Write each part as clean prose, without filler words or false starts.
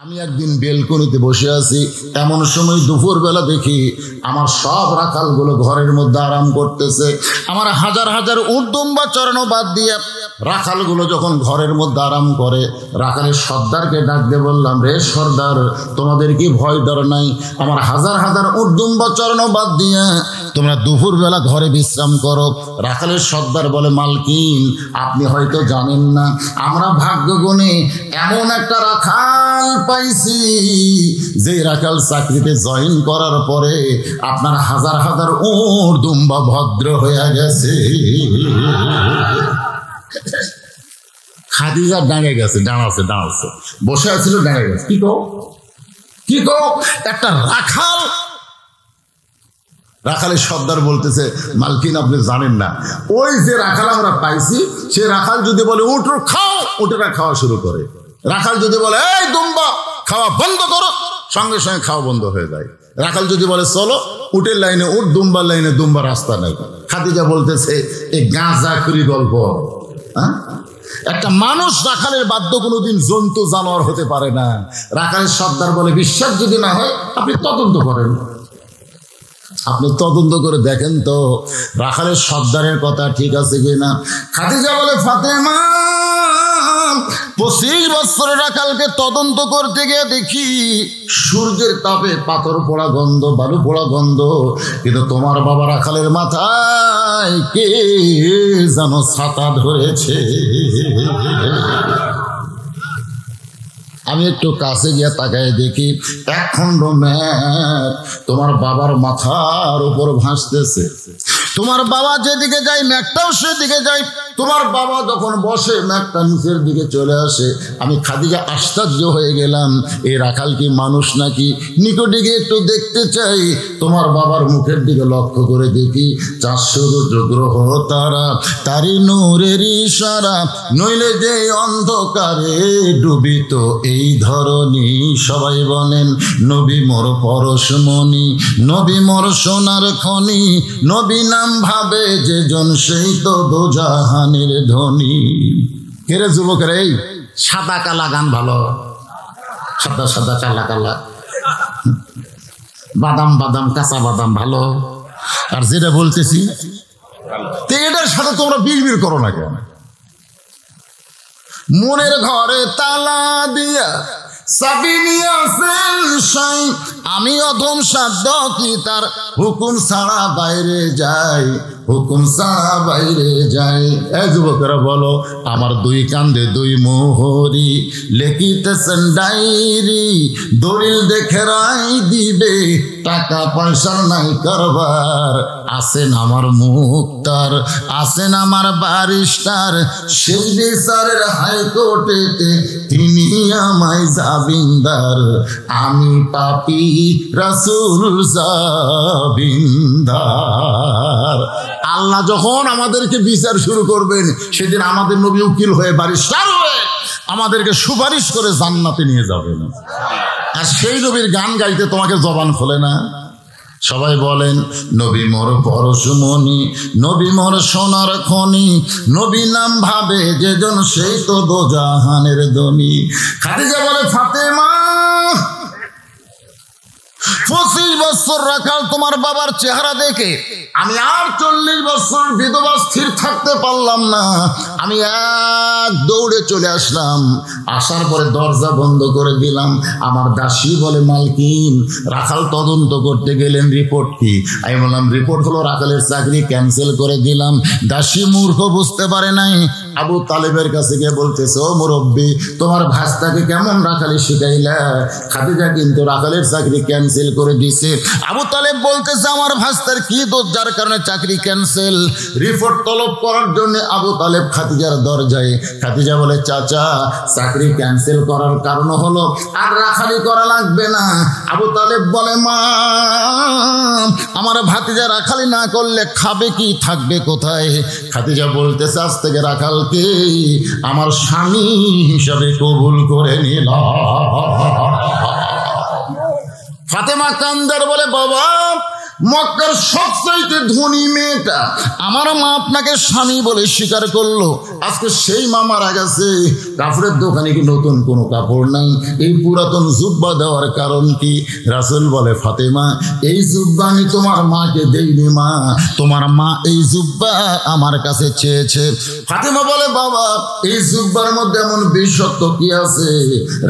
আমি একদিন বেলকনিতে বসে আছি, এমন সময় দুপুরবেলা দেখি আমার সব রাখালগুলো ঘরের মধ্যে আরাম করতেছে। আমার হাজার হাজার উর্দুম্বা চড়ানো বাদ দিয়ে রাখালগুলো যখন ঘরের মধ্যে আরাম করে, রাখালের সর্দারকে ডাক দিয়ে বললাম, রে সর্দার, তোমাদের কি ভয় ডর নাই? আমার হাজার হাজার উর্দুম্বা চড়ানো বাদ দিয়ে তোমরা দুপুরবেলা ঘরে বিশ্রাম করো। রাখালের সর্দার বলে, মালকিন, আপনি হয়তো জানেন না, আমরা ভাগ্য গুণে এমন একটা রাখাল পাইছি যে রাখাল চাকরিতে জয়েন করার পরে আপনার হাজার হাজার উট দুম্বা ভদ্র হয়ে গেছে। খাদিজা দাঁড়িয়ে গেছে, দাঁড়াচ্ছে, বসে আছিল, দাঁড়িয়ে গেছে। কি কো একটা রাখাল। রাখালের সর্দার বলতেছে, মালকিন, আপনি জানেন না, ওই যে রাখাল আমরা পাইছি, সে রাখাল যদি বলে উট খাও, উটেরা খাওয়া শুরু করে। রাখাল যদি বলে এই দুম্বা খাওয়া বন্ধ করো, সঙ্গে সঙ্গে খাওয়া বন্ধ হয়ে যায়। রাখাল যদি বলে চলো, উটের লাইনে উট, দুম্বার লাইনে দুম্বা, রাস্তা নাই। খাদিজা বলতেছে, এই গাঁজাখুরি গল্প। একটা মানুষ রাখালের বাধ্য কোনোদিন জন্তু জানোয়ার হতে পারে না। রাখালের সর্দার বলে, বিশ্বাস যদি না হয় আপনি তদন্ত করেন, আপনি তদন্ত করে দেখেন তো রাখালের সর্দারের কথা ঠিক আছে কিনা। খাদিজা বলে, ফাতেমা, 25 বছরের রাখালকে তদন্ত করতে গিয়ে দেখি সূর্যের তাপে পাথর পোড়া গন্ধ, বালু পোড়া গন্ধ, কিন্তু তোমার বাবা রাখালের মাথায় কে যেন ছাতা ধরেছে। আমি একটু কাছে গিয়ে তাকায় দেখি এক খণ্ড ম্যাপ তোমার বাবার মাথার উপর ভাসতেছে। তোমার বাবা যেদিকে যায় ম্যাকটাও সেদিকে যায়। তোমার বাবা যখন বসে ম্যাকটা নিচের দিকে চলে আসে। আমি খাদিজা আশ্চর্য হয়ে গেলাম, এই রাখাল কি মানুষ নাকি? নিকটে গিয়ে একটু দেখতে চাই। তোমার বাবার মুখের দিকে লক্ষ্য করে দেখি 400 গ্রহ তারা, তারি নূরের ইশারা, নইলে যে অন্ধকারে ডুবিত এই ধরনী। সবাই বলেন, নবী মোর পরশমণি, নবী মোর সোনার খনি, নবী নাম ভাবে যে জন সেই তো দোজাহানের ধনী। কেরে যুবকের, এই সাদা কালা গান ভালো, সাদা সাদা কালা কালা, বাদাম বাদাম কাঁচা বাদাম ভালো। আর যেটা বলতেছি এটার সাথে তোমরা বিড়বিড় করো না কেন? মনের ঘরে তালা দিয়া চাবি নিয়েছেন সাই, আমি অধম সাধ্য কি তার হুকুম ছাড়া বাইরে যাই, হুকুম ছাড়া বাইরে যাই। এই যুবকেরা বলো, আমার 2 কান্দে 2 মোহরি, লেখিতেছেন ডায়েরি, দলিল দেখে রায় দিবে, টাকা পয়সার নাই কারবার। আছেন আমার মুক্তার, আছেন আমার ব্যারিস্টার, সেই বিচারের হাইকোর্টেতে তিনি আমায় জামিনদার। আমি পাপী, রাসূল জামিনদার। আল্লাহ যখন আমাদেরকে বিচার শুরু করবেন, সেদিন আমাদের নবী উকিল হয়ে, ব্যারিস্টার হয়ে আমাদেরকে সুপারিশ করে জান্নাতে নিয়ে যাবেন। আর সেই নবীর গান গাইতে তোমাকে জবান খোলে না। সবাই বলেন, নবী মোর পরশমণি, নবী মোর সোনার খনি, নবী নাম ভাবে যে জন সেই তো দোজাহানের ধনী। খাদিজা বলে, ফাতেমা, 25 বছর রাখাল তোমার বাবার চেহারা দেখে আমি আর 40 বছর বিধবা স্থির থাকতে পারলাম না। আমি এক দৌড়ে চলে আসলাম। আসার পরে দরজা বন্ধ করে দিলাম। আমার দাসী বলে, মালকিন, রাখাল তদন্ত করতে গেলেন, রিপোর্ট কি? আমি বললাম, রিপোর্ট হলো রাখালের চাকরি ক্যান্সেল করে দিলাম। দাসী মূর্খ, বুঝতে পারে নাই। আবু তালেবের কাছে গিয়ে বলতেছে, ও মুরব্বী, তোমার ভাস্তাকে কেমন রাখালি শিখাইলা? খাদিজা কিন্তু রাখালের চাকরি ক্যান্সেল করে দিছে। আবু তালেব বলতেছে, আমার ভাস্তার কি দোষ যার কারণে চাকরি ক্যান্সেল? রিপোর্ট তলব করার জন্য আবু তালেব খাদিজার দরজায়। খাদিজা বলে, চাচা, চাকরি ক্যান্সেল করার কারণ হলো আর রাখালি করা লাগবে না। আবু তালেব বলে, মা, আমার ভাতিজা রাখালি না করলে খাবে কি, থাকবে কোথায়? খাদিজা বলতেছে, আজ থেকে রাখালকে আমার স্বামী হিসাবে কবুল করে নিলাম। ফাতেমা কান্দার বলে, বাবা, মক্কার সবচাইতে ধনী মেয়েটা, আমার মা আপনাকে স্বামী বলে স্বীকার করলো, আজকে সেই মা মারা গেছে। কাপড়ের দোকানে কি নতুন কোনো কাপড় নাই? এই পুরাতন জুব্বা দেওয়ার কারণ কি? রাসূল বলে, ফাতেমা, এই জুব্বা আমি তোমার মাকে দেইনি মা, তোমার মা এই জুব্বা আমার কাছে চেয়েছে। ফাতেমা বলে, বাবা এই জুব্বার মধ্যে এমন বিশেষত্ব কি আছে?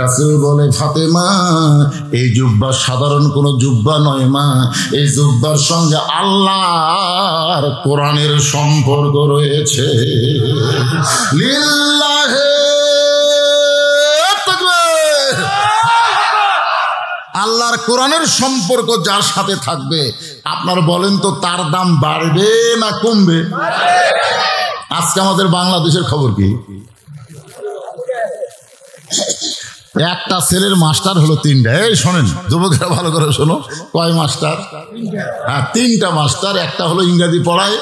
রাসূল বলে, ফাতেমা এই জুব্বা সাধারণ কোনো জুব্বা নয় মা, এই জুব্বার সঙ্গে আল্লাহর কোরআনের সম্পর্ক রয়েছে। লিল্লাহে তাকবীর। আল্লাহর কোরআনের সম্পর্ক যার সাথে থাকবে, আপনার বলেন তো তার দাম বাড়বে না কমবে? আজকে আমাদের বাংলাদেশের খবর কি? একটা ছেলের মাস্টার হলো তিনটা। এই শোনেন যুবকেরা, ভালো করে শোনো, কয় মাস্টার? হ্যাঁ, তিনটা মাস্টার। একটা হলো ইংরেজি পড়ায়,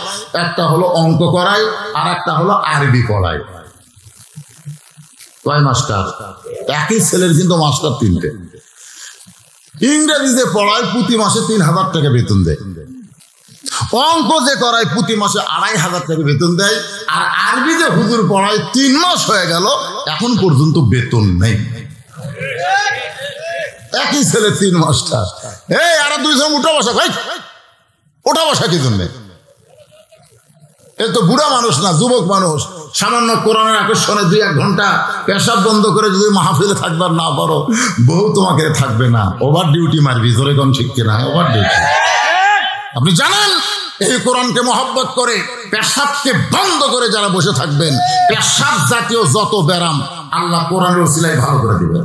একটা হলো অঙ্ক করায়, আর একটা হলো আরবি পড়ায়। কয় মাস্টার? একই ছেলের কিন্তু মাস্টার তিনটে। ইংরেজি যে পড়ায় প্রতি মাসে ৩,০০০ টাকা বেতন দেয়, অঙ্ক যে করায় প্রতি মাসে ২,৫০০ টাকা বেতন দেয়, আর আরবি যে হুজুর পড়ায় ৩ মাস হয়ে গেল এখন পর্যন্ত বেতন নেই। একই ছেলে ৩ মাস্টার। এই আর ২জন উঠা বসা, ভাই ওঠা বসা কি জন্যে? এ তো বুড়া মানুষ না, যুবক মানুষ। সামান্য কোরআনের আকর্ষণে ২-১ ঘন্টা পেশাব বন্ধ করে যদি মাহফিলে থাকবার না পারো, বউ তোমাকে থাকবে না, ওভার ডিউটি মারবি। জোরে কোন ঠিক কিনা? Over duty. আপনি জানেন এই কোরআনকে মহব্বত করে পেশাবকে বন্ধ করে যারা বসে থাকবেন, পেশাব জাতীয় যত ব্যারাম আল্লাহ কোরআনের ওসিলায় ভালো করে দিবেন।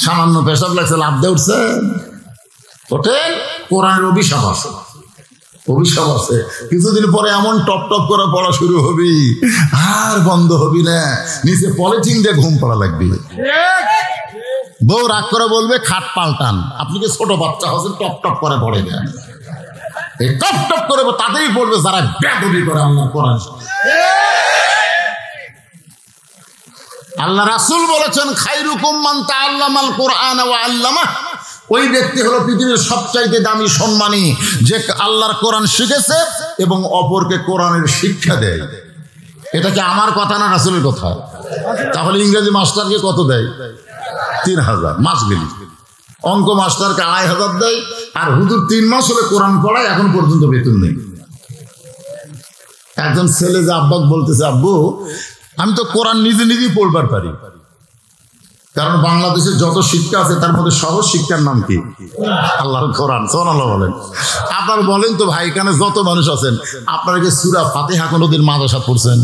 সামান্য পেশাব লাগছে, লাভ দিয়ে উঠছেন, ওঠেন, কোরআনের অভিশাপ আছে, অভিশাপ আছে। কিছুদিন পরে এমন টপ টপ করে পড়া শুরু হবি, আর বন্ধ হবি না, নিচে পলিথিন দিয়ে ঘুম পড়া লাগবে। বউ রাগ করে বলবে, খাট পাল্টান। আপনি কি ছোট বাচ্চা হচ্ছেন, টপ টপ করে পড়ে যান। এই টপ টপ করে তাদেরই পড়বে যারা বেয়াদবি করে আল্লাহ কোরআন। আল্লাহ রাসূল বলেছেন, খায়রুকুম মান তাআল্লামাল কোরআন ওয়া আল্লামাহ। ওই ব্যক্তি হলো পৃথিবীর সবচাইতে দামি সম্মানী, যে আল্লাহর কোরআন শিখেছে এবং অপরকে কোরআনের শিক্ষা দেয়। এটা কি আমার কথা না রাসূলের কথা? তাহলে ইংরেজি মাস্টারকে কত দেয়? ৩,০০০ মাস গেলি। অঙ্ক মাস্টারকে ২,৫০০ দেয়, আর হুজুর ৩ মাস হলে কোরআন পড়ায়, এখন পর্যন্ত বেতন নেই। একজন ছেলে যে আব্বাক বলতেছে, আব্বু আমি তো কোরআন নিজে নিজেই পড়বার পারি, কারণ বাংলাদেশে যত শিক্ষা আছে তার মধ্যে সহজ শিক্ষার নাম কি? আল্লাহর কোরআন। সুবহানাল্লাহ বলেন। আপনার বলেন তো ভাই, এখানে যত মানুষ আছেন, আপনারা কি সূরা ফাতিহা কোনোদিন মাদ্রাসা পড়ছেন?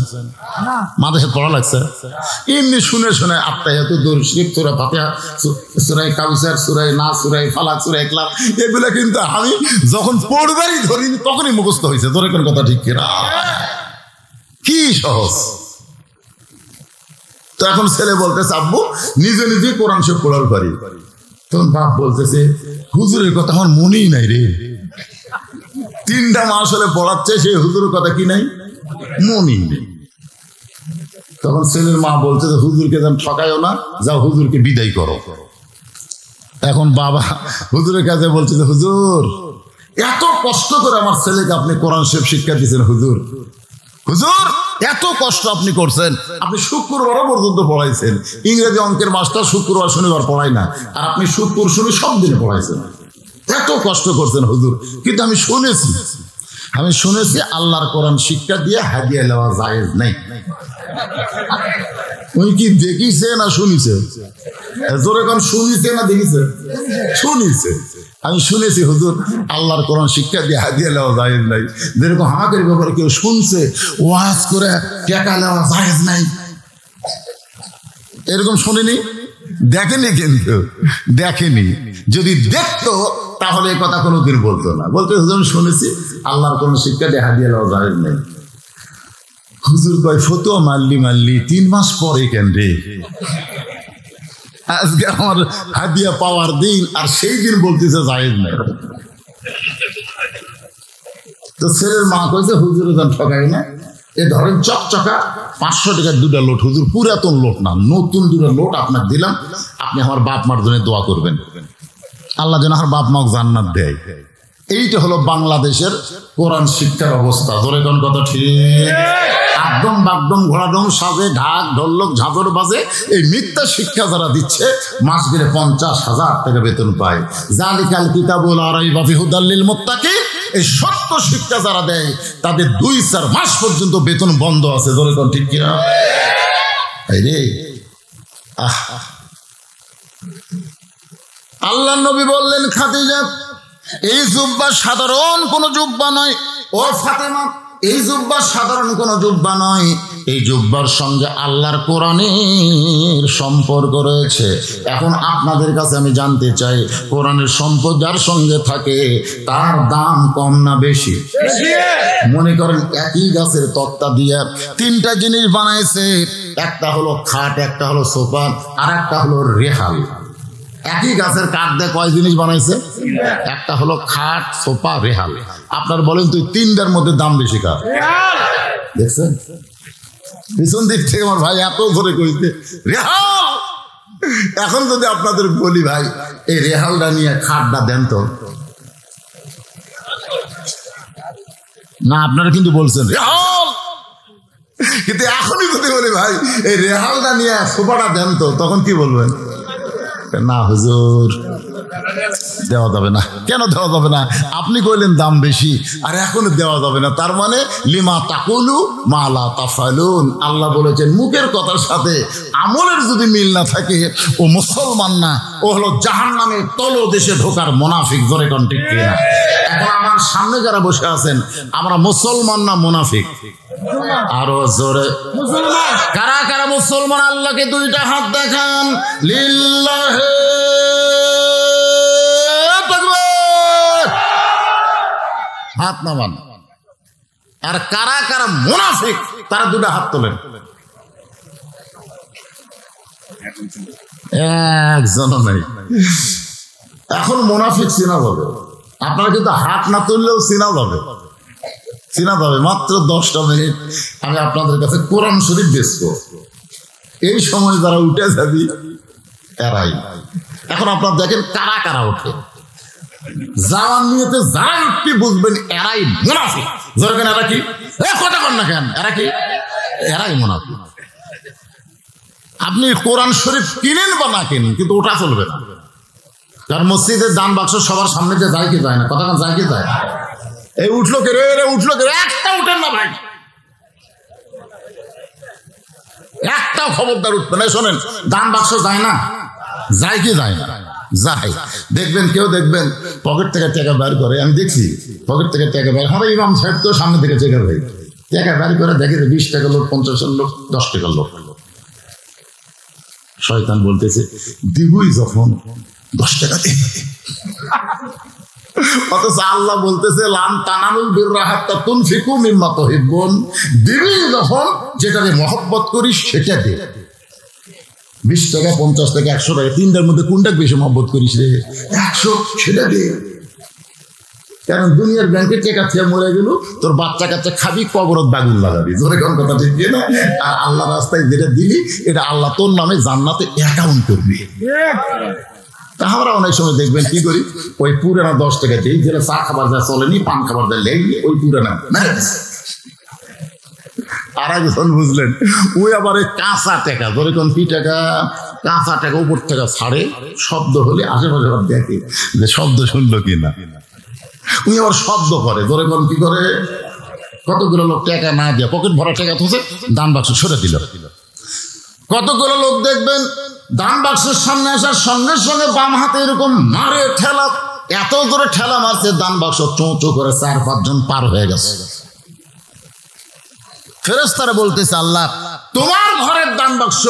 মাদ্রাসা পড়া লাগছে? এমনি শুনে শুনে আত্মাহিয়াতুদ দুরূদ শরীফ, সূরা ফাতিহা, সূরা কাউসার, সূরা নাস, সূরা ফালাক, সূরা ইখলাস, এগুলো কিন্তু আমি যখন পড়বারই ধরিনি তখনই মুখস্থ হয়েছে। ধরে কোন কথা ঠিক কিনা? কি সহজ। তো এখন ছেলে বলতেছে, আব্বু নিজে নিজে কোরআন শরীফ পড়ার পারি। তখন বাপ বলতেছে, হুজুরের কথা আমার মনেই নাই রে। 3টা মাস হলে পড়াচ্ছে, সেই হুজুরের কথা কি নাই? মনেই নেই। তখন ছেলের মা বলতেছে, হুজুরকে যেন ঠকাইও না, যাও হুজুরকে বিদায় করো। এখন বাবা হুজুরের কাছে বলছে, হুজুর এত কষ্ট করে আমার ছেলেকে আপনি কোরআন শরীফ শিক্ষা দিয়েছেন, হুজুর হুজুর এত কষ্ট আপনি করছেন, আপনি শুক্রবার পর্যন্ত পড়াইছেন। ইংরেজি অঙ্কের মাস্টার শুক্রবার শনিবার পড়ায় না, আর আপনি শুক্র শনি সব দিনে পড়াইছেন। এত কষ্ট করছেন হুজুর, কিন্তু আমি শুনেছি আল্লাহর কোরআন শিক্ষা দিয়ে হাদিয়া নেওয়া জায়েজ নাই। ওই কি দেখিছে না শুনিছে? জোরে কোন শুনিছে না দেখিছে? শুনিছে। আমি শুনেছি হুজুর আল্লাহর কোরআন শিক্ষা দিয়ে হাদিয়া নেওয়া জায়েজ নাই। যেরকম আমাদের ব্যাপারে কেউ শুনছে ওয়াজ করে টাকা নেওয়া জায়েজ নাই, এরকম শুনিনি, দেখেনি, কিন্তু দেখেনি। যদি দেখতো তাহলে এই কথা কোনোদিন বলতো না। বলতে হুজুর শুনেছি আল্লাহর কোরআন শিক্ষা দিয়ে হাদিয়া নেওয়া জায়েজ নাই। হুজুর কয়, ফতোয়া মারলি 3 মাস পরে কেন রে? আজকে আমার হাদিয়া পাওয়ার দিন, আর সেই দিন বলতেছে জায়েজ নাই। তো ছেলের মা কইছে, হুজুরে যেন ঠকাই না, এ ধরেন চকচকা 500 টাকার 2টা লোট, হুজুর পুরাতন লোট না, নতুন 2টা লোট আপনার দিলাম, আপনি আমার বাপ মার জন্য দোয়া করবেন, আল্লাহ যেন আমার বাপ মাকে জান্নাত দেয়। এইটা হলো বাংলাদেশের কোরআন শিক্ষার অবস্থা। ধরে কোন কথা ঠিক? একদম বাগদম ঘোড়াদম সাজে, ঢাক ঢোলক ঝাঁঝর বাজে, এই মিথ্যা শিক্ষা যারা দিচ্ছে মাস গেলে 50,000 টাকা বেতন পায়। জালিকাল কিতাবুল লা রাইবা ফিহি হুদাল লিল মুত্তাকিন, এই সত্য শিক্ষা যারা দেয় তাদের 2-4 মাস পর্যন্ত বেতন বন্ধ আছে। ধরে কোন ঠিক কিনা? রে আল্লাহ নবী বললেন, খাদিজা এই জুব্বা সাধারণ কোন জুব্বা নয়। ও ফাতেমা এই জুব্বা সাধারণ কোন জুব্বা নয়, এই জুব্বার সঙ্গে আল্লাহর কোরআনের সম্পর্ক রয়েছে। এখন আপনাদের কাছে আমি জানতে চাই, কোরআনের সম্পর্ক যার সঙ্গে থাকে তার দাম কম না বেশি? মনে করেন একই গাছের তক্তা দিয়ে 3টা জিনিস বানাইছে, একটা হলো খাট, একটা হলো সোফা, আর একটা হলো রেহাল। একই গাছের কাঠ দিয়ে কয় জিনিস বানাইছে? একটা হলো খাট, সোফা, রেহাল। আপনার বলেন তুই 3টার মধ্যে দাম বেশি কার? দেখছেন পিছন দিক থেকে আমার ভাই এত ধরে কইতে রেহাল। এখন যদি আপনাদের বলি ভাই এই রেহালটা নিয়ে খাটটা দেন তো, না আপনারা কিন্তু বলছেন রেহাল, কিন্তু এখনই যদি বলি ভাই এই রেহালটা নিয়ে সোফাটা দেন তো, তখন কি বলবেন? না হুজুর দেওয়া যাবে না। কেন দেওয়া যাবে না? আপনি কইলেন দাম বেশি, আর এখনো দেওয়া যাবে না। তার মানে লিমা তাকুলু মা লা তাফালুন। আল্লাহ বলেছেন মুখের কথার সাথে আমলের যদি মিল না থাকে ও মুসলমান না, ও হলো জাহান্নামের তলদেশে ঢোকার মুনাফিক। জোরে কোন ঠিক কিনা? এখন আমার সামনে যারা বসে আছেন, আমরা মুসলমান না মুনাফিক? আরো জোরে মুসলমান। কারা কারা মুসলমান? আল্লাহকে 2টা হাত দেখান। লিল্লাহি তাকবীর, হাত নামান। আর কারা কারা মুনাফিক তারা 2টা হাত তোলেন। একজনও নাই। এখন মুনাফিক চিনা যাবে। আপনারা কিন্তু হাত না তুললেও চিনা যাবে, চিনা যাবে। মাত্র 10টা মিনিট আমি আপনাদের কাছে কোরআন শরীফ বেচবো। এই সময় যারা উঠে যাবি এরাই। এখন আপনারা দেখেন কারা কারা ওঠে। জাওয়ান নিয়েতে যারা উঠতে বুঝবেন এরাই মুনাফিক। ধরেন এরা কি? কথা কন না কেন? এরা কি? এরাই মুনাফিক। আপনি কোরআন শরীফ কিনেন বা না কিনেন, কিন্তু ওটা চলবে না। কারণ মসজিদের দান বাক্স সবার সামনে যে যায় কি যায় না? কথা যায় কি যায়? এই উঠলো কে রে, উঠলো কে রে? একটা উঠেন না ভাই, একটাও খবরদার উঠবে না। শোনেন, দান বাক্স যায় না? যায় কি যায় না? যায়। দেখবেন কেউ দেখবেন পকেট থেকে টাকা বের করে, আমি দেখছি পকেট থেকে টাকা বের। হ্যাঁ ইমাম সাহেব তো সামনে থেকে টাকা ভাই টাকা বের করে দেখে 20 টাকা লোক, 50 লোক, 10 টাকার লোক। শয়তান বলতেছে দিবই যখন 10 টাকা দে। অথচ আল্লাহ বলতেছে লান তানালুল বিররা হাত্তা তুনফিকু মিম্মা তুহিব্বুন, দিবি যখন যেটাকে মহব্বত করিস সেটা দে। 20 টাকা, 50 টাকা, 100 টাকা, 3টার মধ্যে কোনটা বেশি মহব্বত করিস রে? 100, সেটা দে। কারণ দুনিয়ার ব্যাংকে টাকা খেয়ে মরে গেল, তোর বাচ্চা কাচ্চা খাবি, কবরত বাগুন লাগাবি। জোরে কোন কথা ঠিক না? আর আল্লাহ রাস্তায় যেটা দিলি এটা আল্লাহ তোর নামে জান্নাতে অ্যাকাউন্ট করবি। তা আমরা অনেক সময় দেখবেন কি করি, ওই পুরানা 10 টাকা দিই, যেটা চা খাবার যা চলেনি, পান খাবার যা লেগে, ওই পুরানা আর একজন বুঝলেন ওই আবার কাঁচা টাকা। ধরে কোন কি টাকা? কাঁচা টাকা উপর থেকে ছাড়ে, শব্দ হলে আশেপাশে দেখে যে শব্দ শুনলো কিনা। উনি আবার শব্দ করে। ধরে কোন কি করে? কতগুলো লোক টাকা না দিয়ে পকেট ভরা টাকা তুলছে, দান বাক্স সরে দিল। কতগুলো লোক দেখবেন দান বাক্সের সামনে আসার সঙ্গে সঙ্গে বাম হাতে এরকম মারে ঠেলা, এত জোরে ঠেলা মারছে দান বাক্স চোঁচো করে 4-5 জন পার হয়ে গেছে। ফেরেশতারা বলতেছে আল্লাহ তোমার ঘরের দান বাক্স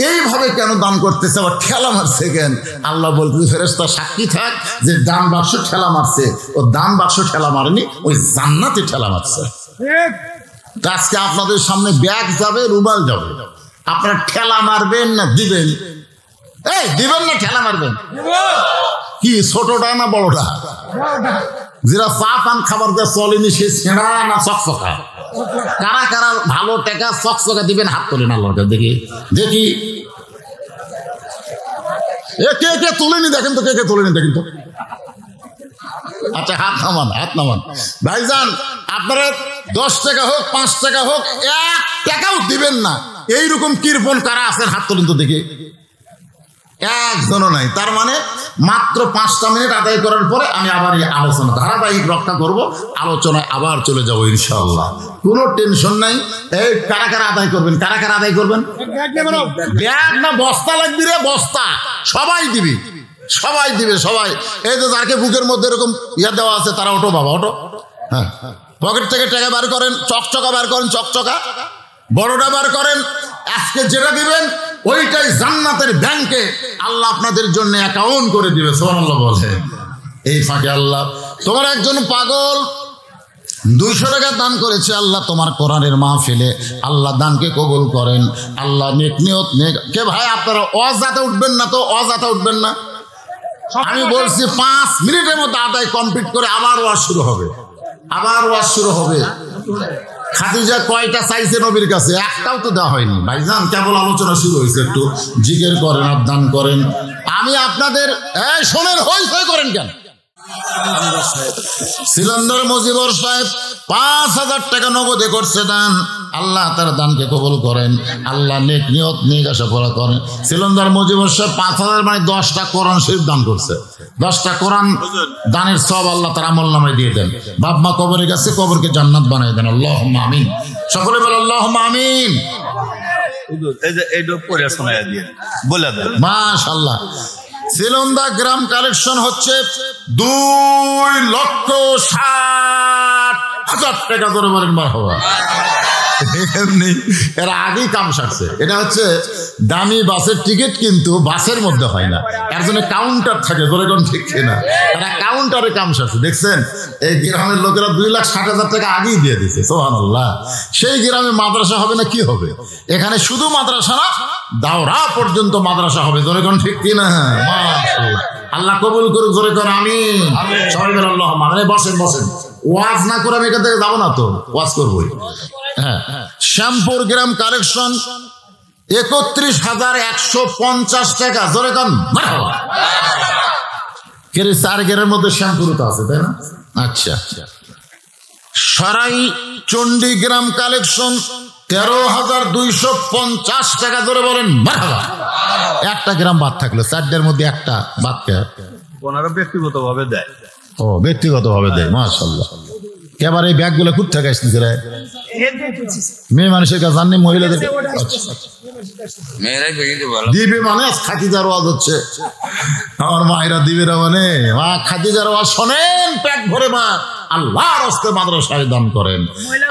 এইভাবে কেন দান করতেছে, আবার ঠেলা মারছে কেন? আল্লাহ বলতেছে ফেরেশতা সাক্ষী থাক যে দান বাক্স ঠেলা মারছে, ও দান বাক্স ঠেলা মারেনি, ওই জান্নাতে ঠেলা মারছে। আজকে আপনাদের সামনে ব্যাগ যাবে, রুমাল যাবে, আপনারা ঠেলা মারবেন না দিবেন? এই দিবেন না ঠেলা মারবেন? কি ছোটটা না বড়টা? যেটা চা পান খাবার যা চলেনি সে ছেঁড়া না চকচকা? কারা কারা ভালো টাকা চকচকা দিবেন? হাত তোলেন আল্লাহর কাছে দেখি দেখি। কে কে তোলেনি দেখেন তো, কে কে তোলেনি দেখেন তো। আচ্ছা, হাত নামান ভাইজান। আপনারা 10 টাকা হোক 5 টাকা হোক 1 টাকাও দিবেন না, এইরকম কৃপণ কারা আছেন? হাত তুলুন তো দেখি। একজনও নাই। তার মানে মাত্র 5টা মিনিট আদায় করার পরে আমি আবার এই আলোচনা ধারাবাহিক রক্ষা করব, আলোচনায় আবার চলে যাবো ইনশাআল্লাহ। কোনো টেনশন নাই। এই কারা কারা আদায় করবেন? ব্যাগ না বস্তা লাগবে রে? বস্তা সবাই দিবি, সবাই। এই তো যাকে বুকের মধ্যে এরকম ইয়া দেওয়া আছে তারা ওঠো বাবা, ওঠো। হ্যাঁ, পকেট থেকে টাকা বার করেন, চকচকা বার করেন, চকচকা বড়টা বার করেন। আজকে যেটা দিবেন ওইটাই জান্নাতের ব্যাংকে আল্লাহ আপনাদের জন্য অ্যাকাউন্ট করে দিবে। সুবহানাল্লাহ বলে। এই ফাঁকে আল্লাহ, তোমার একজন পাগল 200 টাকা দান করেছে, আল্লাহ তোমার কোরআনের মাহফিলে আল্লাহ দানকে কবুল করেন। আল্লাহ নেক নিয়ত নেক। কে ভাই আপনারা অজাতে উঠবেন না তো? অজাতে উঠবেন না। আমি বলছি 5 মিনিটের মধ্যে আদায় কমপ্লিট করে আবার ওয়াজ শুরু হবে। খাদিজা কয়টা চাইছে নবীর কাছে? একটাও তো দেওয়া হয়নি ভাইজান, কেবল আলোচনা শুরু হয়েছে। একটু জিকির করেন আর দান করেন। আমি আপনাদের শোনেন, হই করেন কেন? সিলন্দর মজিবর সাহেব 5000 টাকা নগদে করছে দান। আল্লাহ তার দানকে কবুল করেন। আল্লাহ নেক নিয়ত নেক আশা করা করেন। সিলন্দর মজিবর সাহেব 5000 মানে 10টা কোরআন শরীফ দান করছে। 10টা কোরআন দানের সব আল্লাহ তার আমল নামায় দিয়ে দেন। বাপ মা কবরের কাছে, কবরকে জান্নাত বানিয়ে দেন। আল্লাহুম্মা আমিন। সকলে বলে আল্লাহুম্মা আমিন। মাশাআল্লাহ। সিলন্দা গ্রাম কালেকশন হচ্ছে 2,60,000 টাকা করে বলেন মারহাবা। এমনি এরা আগেই কাম সারছে। এটা হচ্ছে দামি বাসের টিকিট, কিন্তু বাসের মধ্যে হয় না, এর জন্য কাউন্টার থাকে। যেরকম ঠিক না, এরা কাউন্টারে কাম সারছে। দেখছেন এই গ্রামের লোকেরা 2,60,000 টাকা আগেই দিয়ে দিচ্ছে। সুবহানাল্লাহ। সেই গ্রামে মাদ্রাসা হবে না? কি হবে? এখানে শুধু মাদ্রাসা না, দাওরা পর্যন্ত মাদ্রাসা হবে। যেরকম ঠিক কিনা? মাশাআল্লাহ। আল্লাহ কবুল করুক। জোরে করে আমিন। সবাই বলেন আল্লাহুম্মা আমিন। বসেন। ওয়াজ না করে আমি এখান থেকে যাবো না তো, ওয়াজ করবোই। হ্যাঁ, শ্যামপুর গ্রাম কালেকশন 31,150 টাকা। জোরে কন মারহাবা। কে রে? 4 গ্রামের মধ্যে শ্যামপুর তো আছে, তাই না? আচ্ছা। সরাই চণ্ডীগ্রাম কালেকশন 13,250 টাকা। জোরে বলেন মারহাবা। একটা গ্রাম বাদ থাকলো, 4টার মধ্যে একটা বাদ। ওনারা ব্যক্তিগতভাবে দেয়। ও, ব্যক্তিগতভাবে দেয়। মাশাআল্লাহ। এবার এই ব্যাগ গুলো কোথা থেকে আসতেছে রে? মেয়ে মানুষের কাছে জাননি, মহিলাদের দিবে মানে খাদিজার ওয়াজ হচ্ছে। আমার মায়েরা দিবে না মানে মা খাদিজার ওয়াজ শোনেন পেট ভরে। মা আল্লাহর হস্তে মাদ্রাসায় দান করেন।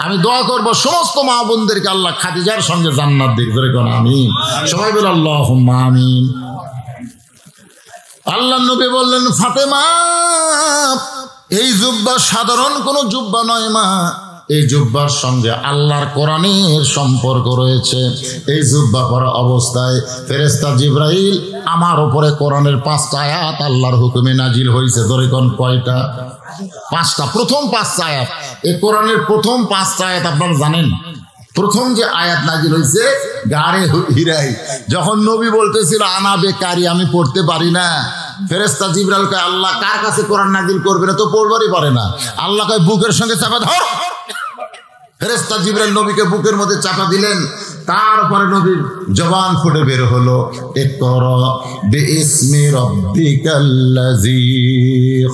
আমি দোয়া করব সমস্ত মা বোনদেরকে আল্লাহ খাদিজার সঙ্গে জান্নাত দিক। ধরে কোন আমিন। সবাই বলে আল্লাহুম্মা আমিন। আল্লাহ নবী বললেন, ফাতেমা এই জুব্বা সাধারণ কোনো জুব্বা নয় মা, এই জুব্বার সঙ্গে আল্লাহর কোরআনের সম্পর্ক রয়েছে। এই জুব্বা পরা অবস্থায় ফেরেশতা জিবরাইল আমার উপরে কোরআনের 5টা আয়াত আল্লাহর হুকুমে নাজিল হয়েছে। ধরে কোন কয়টা? 5টা। প্রথম 5টা আয়াত। এই কোরআনের প্রথম 5টা আয়াত আপনারা জানেন? প্রথম যে আয়াত নাজিল হয়েছে গাড়ে হিরাই, যখন নবী বলতেছিল আনা বেকারি, আমি পড়তে পারি না। ফেরেশতা জিবরাইল কয়, আল্লাহ কার কাছে কোরআন নাজিল করবে না? তো পড়বারই পারে না। আল্লাহ কয় বুকের সঙ্গে চাপা ধর। ফেরেশতা জিবরাইল নবীকে বুকের মধ্যে চাপা দিলেন। তারপরে নবীর জবান ফুটে বের হলো, ইকরা বিইসমি রাব্বিকাল্লাযী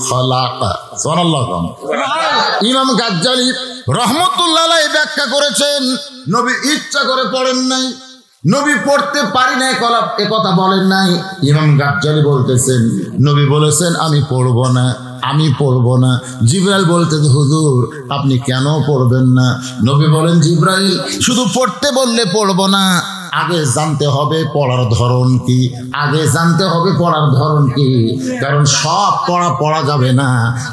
খালাক। সুবহানাল্লাহ। ইমাম গাজ্জালী রহমতুল্লাহ আলাইহি ব্যাখ্যা করেছেন, নবী ইচ্ছা করে পড়েন নাই, নবী পড়তে পারি না এ কথা বলেন নাই। ইমাম গাজ্জালী বলতেছেন নবী বলেছেন আমি পড়বো না। জিবরাইল বলতেন হুজুর আপনি কেন পড়বেন না? নবী বলেন জিবরাইল শুধু পড়তে বললে পড়বো না, আগে জানতে হবে পড়ার ধরন কি। কারণ সব পড়া যাবে না।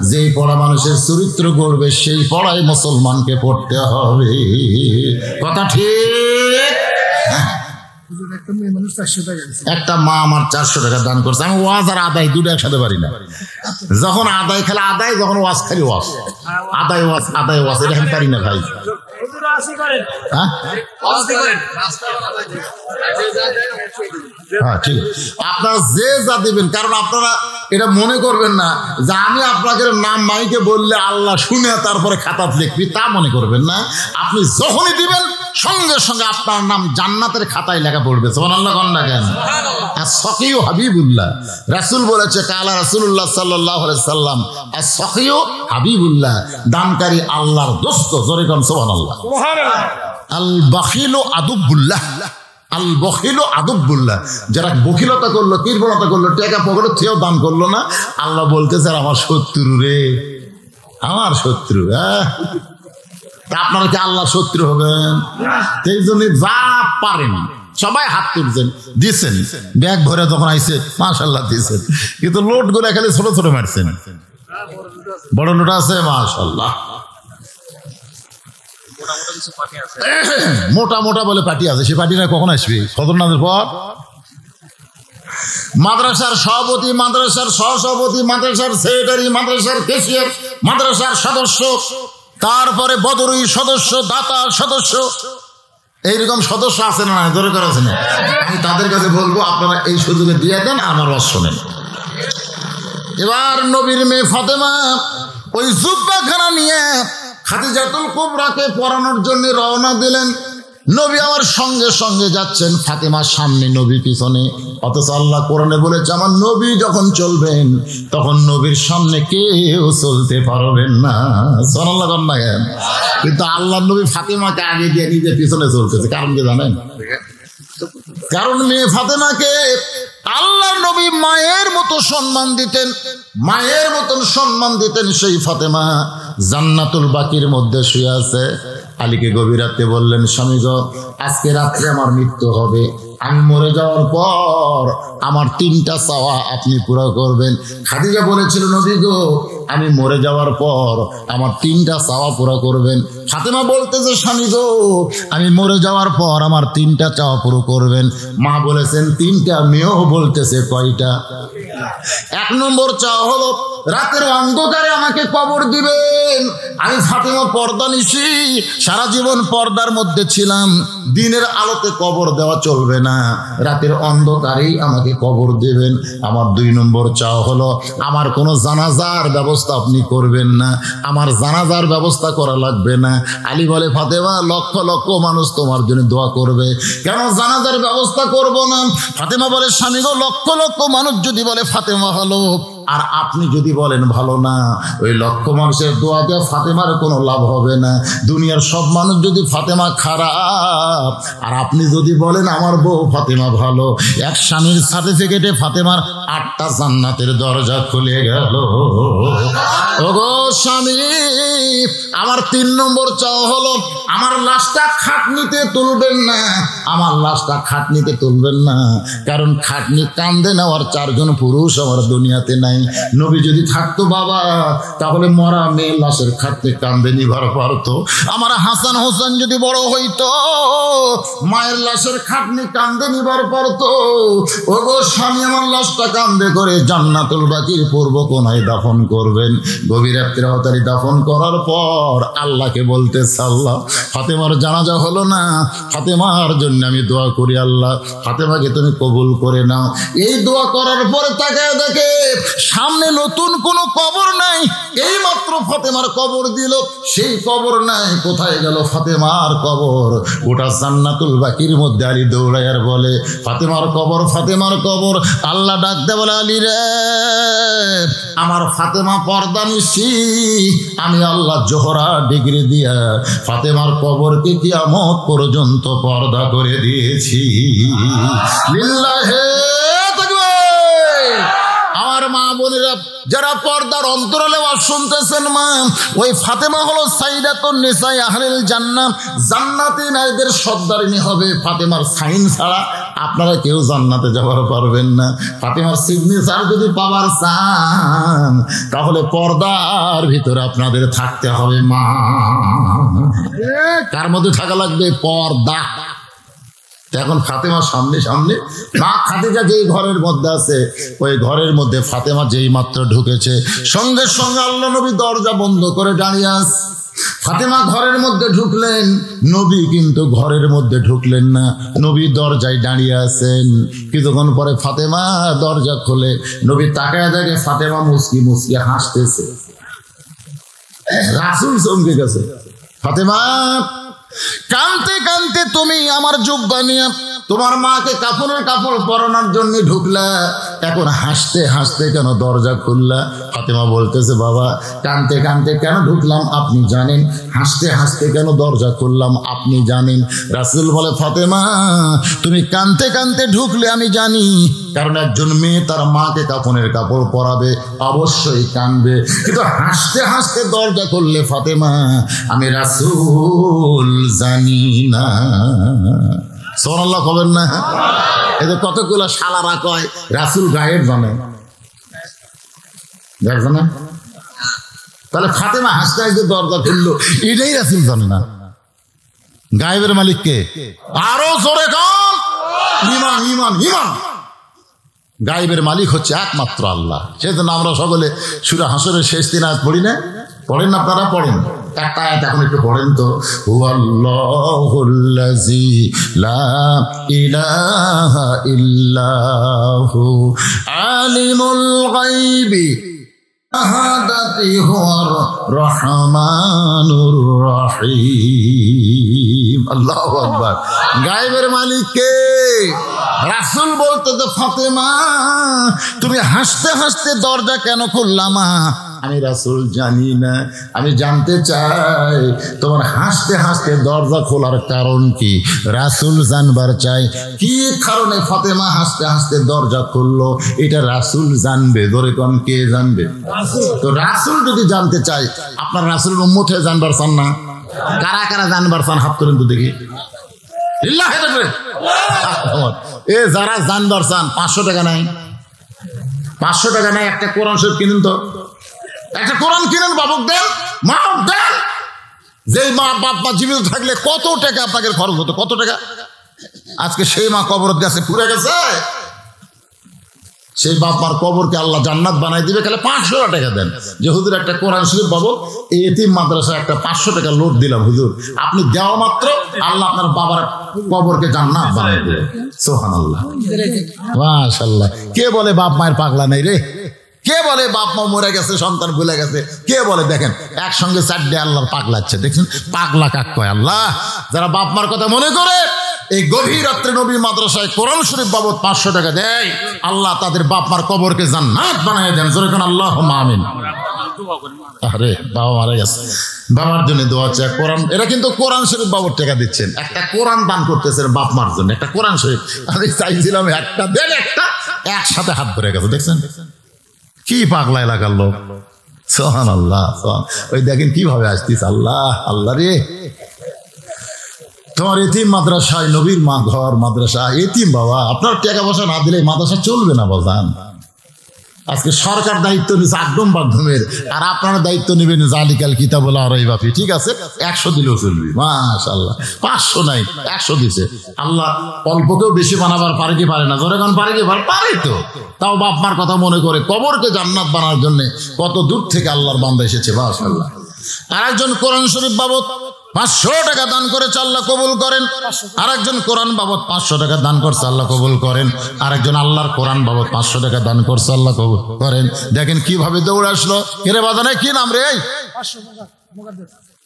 যেই পড়া মানুষের চরিত্র গড়বে সেই পড়াই মুসলমানকে পড়তে হবে। কথা ঠিক? একটা মা আমার 400 টাকা দান করছে। আমি ওয়াজ আর আদায় দুটো একসাথে পারি না। যখন আদায় খেলে আদায়, যখন ওয়াজ খালি ওয়াজ। আদায় ওয়াজ এটা আমি পারি না ভাই। হ্যাঁ ঠিক, আপনারা যে যা দিবেন, কারণ আপনারা এটা মনে করবেন না যে আমি আপনাকে নাম মাইকে বললে আল্লাহ শুনে তারপরে খাতাত লিখবি, তা মনে করবেন না। আপনি যখনই দিবেন সঙ্গে সঙ্গে আপনার নাম জান্নাতের খাতায় লেখা পড়বে। সুবহানাল্লাহ কোন না কেন? as-saqiyu হাবিবুল্লাহ, রাসূল বলেছে কালা রাসূলুল্লাহ সাল্লাল্লাহু আলাইহি সাল্লাম as-saqiyu হাবিবুল্লাহ, দানকারী আল্লাহর দোস্ত। জোরে কোন সুবহানাল্লাহ। আল-বাখিলু আদুবুল্লাহ, আল বখিলু আদুবুল্লাহ, যারা বখিলতা করলো, কৃপণতা করলো, টাকা পকেটে থেকেও দান করলো না, আল্লাহ বলতেছে আমার শত্রু রে, আমার শত্রু। তা আপনারা কি আল্লাহ শত্রু হবেন? সেই জন্য যা পারেন সবাই হাত তুলছেন, দিচ্ছেন, ব্যাগ ভরে যখন আইছে মাশাআল্লাহ দিচ্ছেন, কিন্তু লোড করে খালি ছোট ছোট মারছেন। বড় লোট আছে মাশাআল্লাহ, মোটা মোটা বলে পার্টি আছে। সে পার্টিটা কখন আসবে? ফজর নামাজের পর। মাদ্রাসার সভাপতি, মাদ্রাসার সহসভাপতি, মাদ্রাসার সেক্রেটারি, মাদ্রাসার ক্যাশিয়ার, মাদ্রাসার সদস্য, তারপরে বদরুই সদস্য, দাতা সদস্য, এইরকম সদস্য আছে না? ধরে করা আছে না? আমি তাদের কাছে বলবো আপনারা এই সুযোগে দিয়ে দেন, আমার রস শোনেন। এবার নবীর মেয়ে ফাতেমা ওই জুব্বাখানা নিয়ে খাদিজাতুল কুবরাকে পরানোর জন্য রওনা দিলেন। নবী আমার সঙ্গে সঙ্গে যাচ্ছেন, ফাতেমার সামনে, নবী পিছনে। অথচ আল্লাহ কোরআনে বলেছে আমার নবী যখন চলবেন তখন নবীর সামনে কেউ চলতে পারবেন না। সুবহানাল্লাহ কোন না কেন? কিন্তু আল্লাহ নবী ফাতেমাকে আগে দিয়ে নিজে পিছনে চলতেছে। কারণ কি জানেন? কারণ মেয়ে ফাতেমাকে আল্লাহ নবী মায়ের মতো সম্মান দিতেন, মায়ের মতন সম্মান দিতেন। সেই ফাতেমা জান্নাতুল বাকির মধ্যে শুয়ে আছে। আলীকে গভীর রাতে বললেন, স্বামী গো, আজকে রাত্রে আমার মৃত্যু হবে, আমি মরে যাওয়ার পর আমার 3টা চাওয়া আপনি পুরো করবেন। খাদিজা বলেছিল, নবী গো, আমি মরে যাওয়ার পর আমার 3টা চাওয়া পুরো করবেন। ফাতেমা বলতেছে, স্বামী গো, আমি মরে যাওয়ার পর আমার 3টা চাওয়া পুরো করবেন। মা বলেছেন 3টা, মেয়েও বলতেছে কয়টা? 1 নম্বর চাওয়া হলো রাতের অন্ধকারে আমাকে কবর দিবেন। আমি ফাতেমা পর্দা নিশি, সারা জীবন পর্দার মধ্যে ছিলাম, দিনের আলোতে কবর দেওয়া চলবে না, রাতের অন্ধকারেই আমাকে কবর দেবেন। আমার 2 নম্বর চাওয়া হলো আমার কোনো জানাজার ব্যবস্থা আপনি করবেন না, আমার জানাজার ব্যবস্থা করা লাগবে না। আলী বলে, ফাতেমা, লক্ষ লক্ষ মানুষ তোমার জন্য দোয়া করবে, কেন জানাজার ব্যবস্থা করব না? ফাতেমা বলে, স্বামী গো, লক্ষ লক্ষ মানুষ যদি বলে ফাতেমা ভালো, আর আপনি যদি বলেন ভালো না, ওই লক্ষ মানুষের দোয়া দিয়ে ফাতেমার কোনো লাভ হবে না। দুনিয়ার সব মানুষ যদি ফাতেমা খারাপ, আর আপনি যদি বলেন আমার বউ ফাতেমা ভালো, এক স্বামীর সার্টিফিকেটে ফাতেমার 8টা জান্নাতের দরজা খুলে গেল। ওগো স্বামী, আমার 3 নম্বর চাওয়া হলো আমার লাশটা খাটনিতে তুলবেন না, আমার লাশটা খাটনিতে তুলবেন না, কারণ খাটনি কান্দে নেওয়ার 4 জন পুরুষ আমার দুনিয়াতে নাই। নবী যদি থাকতো বাবা, তাহলে মরা মেয়ে লাশের খাটতে কান্দে নিবার পারতো। আমার হাসান হোসেন যদি বড় হইতো, মায়ের লাশের খাটনি কান্দে নিবার পারতো। ওগো স্বামী, আমার লাশটা কান্দে করে জান্নাতুল বাকির পূর্ব কোনায় দাফন করবেন। গভীর রাত্রে হতারি দাফন করার পর আল্লাহকে বলতে, আল্লাহ, ফাতেমার জানাজা হলো না, ফাতেমার জন্য আমি দোয়া করি, আল্লাহ ফাতেমাকে তুমি কবুল করে নাও। এই দোয়া করার পরে তাকায় দেখে সামনে নতুন কোনো কবর নাই, এই মাত্র ফাতেমার কবর দিল, সেই কবর নাই। কোথায় গেল ফাতেমার কবর? গোটা জান্নাতুল বাকির মধ্যে আলী দৌড়ায়ার বলে, ফাতেমার কবর, ফাতেমার কবর। আল্লাহ ডাক দে বলে, আলী রে, আমার ফাতেমা পর্দা নিশি, আমি আল্লাহ জোহরা ডিগ্রি দিয়া ফাতেমার কবরকে কিয়ামত পর্যন্ত পর্দা করে দিয়েছি। লিল্লাহে তাকবীর। আমার মা বোনেরা যারা পর্দার অন্তরালে ওয়াজ শুনতেছেন, মা, ওই ফাতেমা হলো সাইয়্যিদাতুন নিসাই আহলিল জান্নাহ, জান্নাতি নারীদের সর্দারিনী হবে। ফাতেমার সাইন ছাড়া আপনারা কেউ জান্নাতে যাবার পারবেন না। ফাতেমার সিগনেচার যদি পাওয়ার চান, তাহলে পর্দার ভিতরে আপনাদের থাকতে হবে। মা, কার মধ্যে থাকা লাগবে? পর্দা। এখন ফাতেমা সামনে সামনে, মা খাদিজা যেই ঘরের মধ্যে আছে, ওই ঘরের মধ্যে ফাতেমা যেই মাত্র ঢুকেছে, সঙ্গে সঙ্গে আল্লাহ নবী দরজা বন্ধ করে দাঁড়িয়ে আছে। ফাতেমা ঘরের মধ্যে ঢুকলেন, নবী কিন্তু ঘরের মধ্যে ঢুকলেন না, নবী দরজায় দাঁড়িয়ে আছেন। কিছুক্ষণ পরে ফাতেমা দরজা খোলে, নবী তাকায় দেখে ফাতেমা মুস্কি মুস্কি হাসতেছে। রাসূল চমকে গেছে, ফাতেমা কানতে কানতে তুমি আমার জুব্বা নিয়ে তোমার মাকে কাপড়ের কাপড় পরানোর জন্য ঢুকলা, এখন হাসতে হাসতে কেন দরজা খুললা? ফাতেমা বলতেছে, বাবা কানতে কানতে কেন ঢুকলাম আপনি জানেন, হাসতে হাসতে কেন দরজা খুললাম আপনি জানেন। রাসূল বলে, ফাতেমা তুমি কানতে কানতে ঢুকলে আমি জানি, কারণ একজন মেয়ে তার মাকে কাপড়ের কাপড় পরাবে অবশ্যই কানবে, কিন্তু হাসতে হাসতে দরজা খুললে ফাতেমা আমি রাসূল জানি না। সুবহানাল্লাহ কবেন না? এদের কতগুলো শালারা কয় রাসূল গায়েব জানে, জানে। তাহলে ফাতেমা হাসতে হাসতে দরজা খুললো, এটাই রাসূল জানে না। গায়েবের মালিক কে? আরো জোরে কান, ঈমান ঈমান ঈমান। গায়েবের মালিক হচ্ছে একমাত্র আল্লাহ। সেজন্য আমরা সকলে সূরা হাসরের শেষ 3 আয়াত পড়ি না? পড়েন না আপনারা? পড়েন একটা আয়াত এখন একটু পড়েন তো। হুয়াল্লাহুল্লাযী লা ইলাহা ইল্লাহু আলিমুল গায়বি শাহাদাতি হুয়ার রহমানুর রহিম। আল্লাহু আকবার। গায়েবের মালিক কে? রাসূল বলতে তো, ফাতেমা তুমি হাসতে হাসতে দরজা কেন খুললাম? আমি রাসূল জানি না, আমি জানতে চাই তোমার হাসতে হাসতে দরজা খোলার কারণ কি? রাসূল জানবার চাই কি কারণে ফাতেমা হাসতে হাসতে দরজা খুললো, এটা রাসূল জানবে। ধরে কোন কে জানবে? তো রাসূল যদি জানতে চাই, আপনার রাসূলের উম্মত হয়ে জানবার চান না? কারা কারা জানবার চান হাত করেন তো দেখি। এ যারা জানবার চান 500 টাকা নাই, 500 টাকা নাই, একটা কোরআন শরীফ কিনেন তো, একটা কোরআন কিনেন, বাবুক দেন, মা দেন। যেই মা বাপ মা জীবিত থাকলে কত টাকা আপনাকে খরচ হতো, কত টাকা? আজকে সেই মা কবরত গেছে, পুড়ে গেছে। সেই বাপ মার কবরকে আল্লাহ জান্নাত বানাই দিবে, তাহলে 500 টাকা দেন যে হুজুর একটা কোরআন শরীফ বাবু এই এতিম মাদ্রাসায় একটা 500 টাকা লোড দিলাম হুজুর, আপনি দেওয়া মাত্র আল্লাহ আপনার বাবার কবরকে জান্নাত বানাই দিবে। সুবহানাল্লাহ, মাশাআল্লাহ। কে বলে বাপ মায়ের পাগলা নেই রে? কে বলে বাপ মা মরে গেছে, সন্তান ভুলে গেছে? কে বলে? দেখেন একসঙ্গে 4 আল্লাহর পাগলাচ্ছে, দেখছেন? পাগলা কাক কয় আল্লাহ। যারা বাপ মার কথা মনে করে এই গভীর রাত্রে নবী মাদ্রাসায় কোরআন শরীফ বাবদ 500 টাকা দেয়, আল্লাহ তাদের বাপ মার কবরকে জান্নাত বানিয়ে দেন। জোরে কোন আল্লাহুম্মা আমিন। আরে বাবা মারা গেছে, বাবার জন্য দোয়া চাই। কোরআন, এরা কিন্তু কোরআন শরীফ বাবদ টাকা দিচ্ছেন, একটা কোরআন দান করতেছেন বাপ মার জন্য, একটা কোরআন শরীফ। আমি চাইছিলাম একটা দেন, একটা একসাথে হাত ধরে গেছে। দেখছেন কি পাগলা এলাকার লোক। সুবহানাল্লাহ। ওই দেখেন কিভাবে আসতিস। আল্লাহ আল্লাহ রে, তোমার এতিম মাদ্রাসায়, নবীর মা ঘর মাদ্রাসা, এতিম বাবা, আপনার টাকা পয়সা না দিলে মাদ্রাসা চলবে না বাজান। আজকে সরকার দায়িত্ব নিচ্ছে একদম মাধ্যমের, আর আপনারা দায়িত্ব নেবেন জালিকাল কিতাবুল লা রাইবা ফিহি। ঠিক আছে, 100 দিলেও চলবে। মাশাআল্লাহ, 500 নাই 100 দিছে। আল্লাহ অল্পকেও বেশি বানাবার পারে কি পারে না? জোরে কোন পারে কি? পারে তো। তাও বাপ মার কথা মনে করে কবরকে জান্নাত বানানোর জন্য কত দূর থেকে আল্লাহর বান্দা এসেছে। মাশাআল্লাহ। আরেকজন কোরআন শরীফ বাবদ 500 টাকা দান করেছে, আল্লাহ কবুল করেন। আরেকজন কোরআন বাবদ 500 টাকা দান করছে, আল্লাহ কবুল করেন। আরেকজন আল্লাহর কোরআন বাবদ 500 টাকা দান করছে, আল্লাহ কবুল করেন। দেখেন কিভাবে দৌড়ে আসলো। এরে বাজানে কি নাম রে?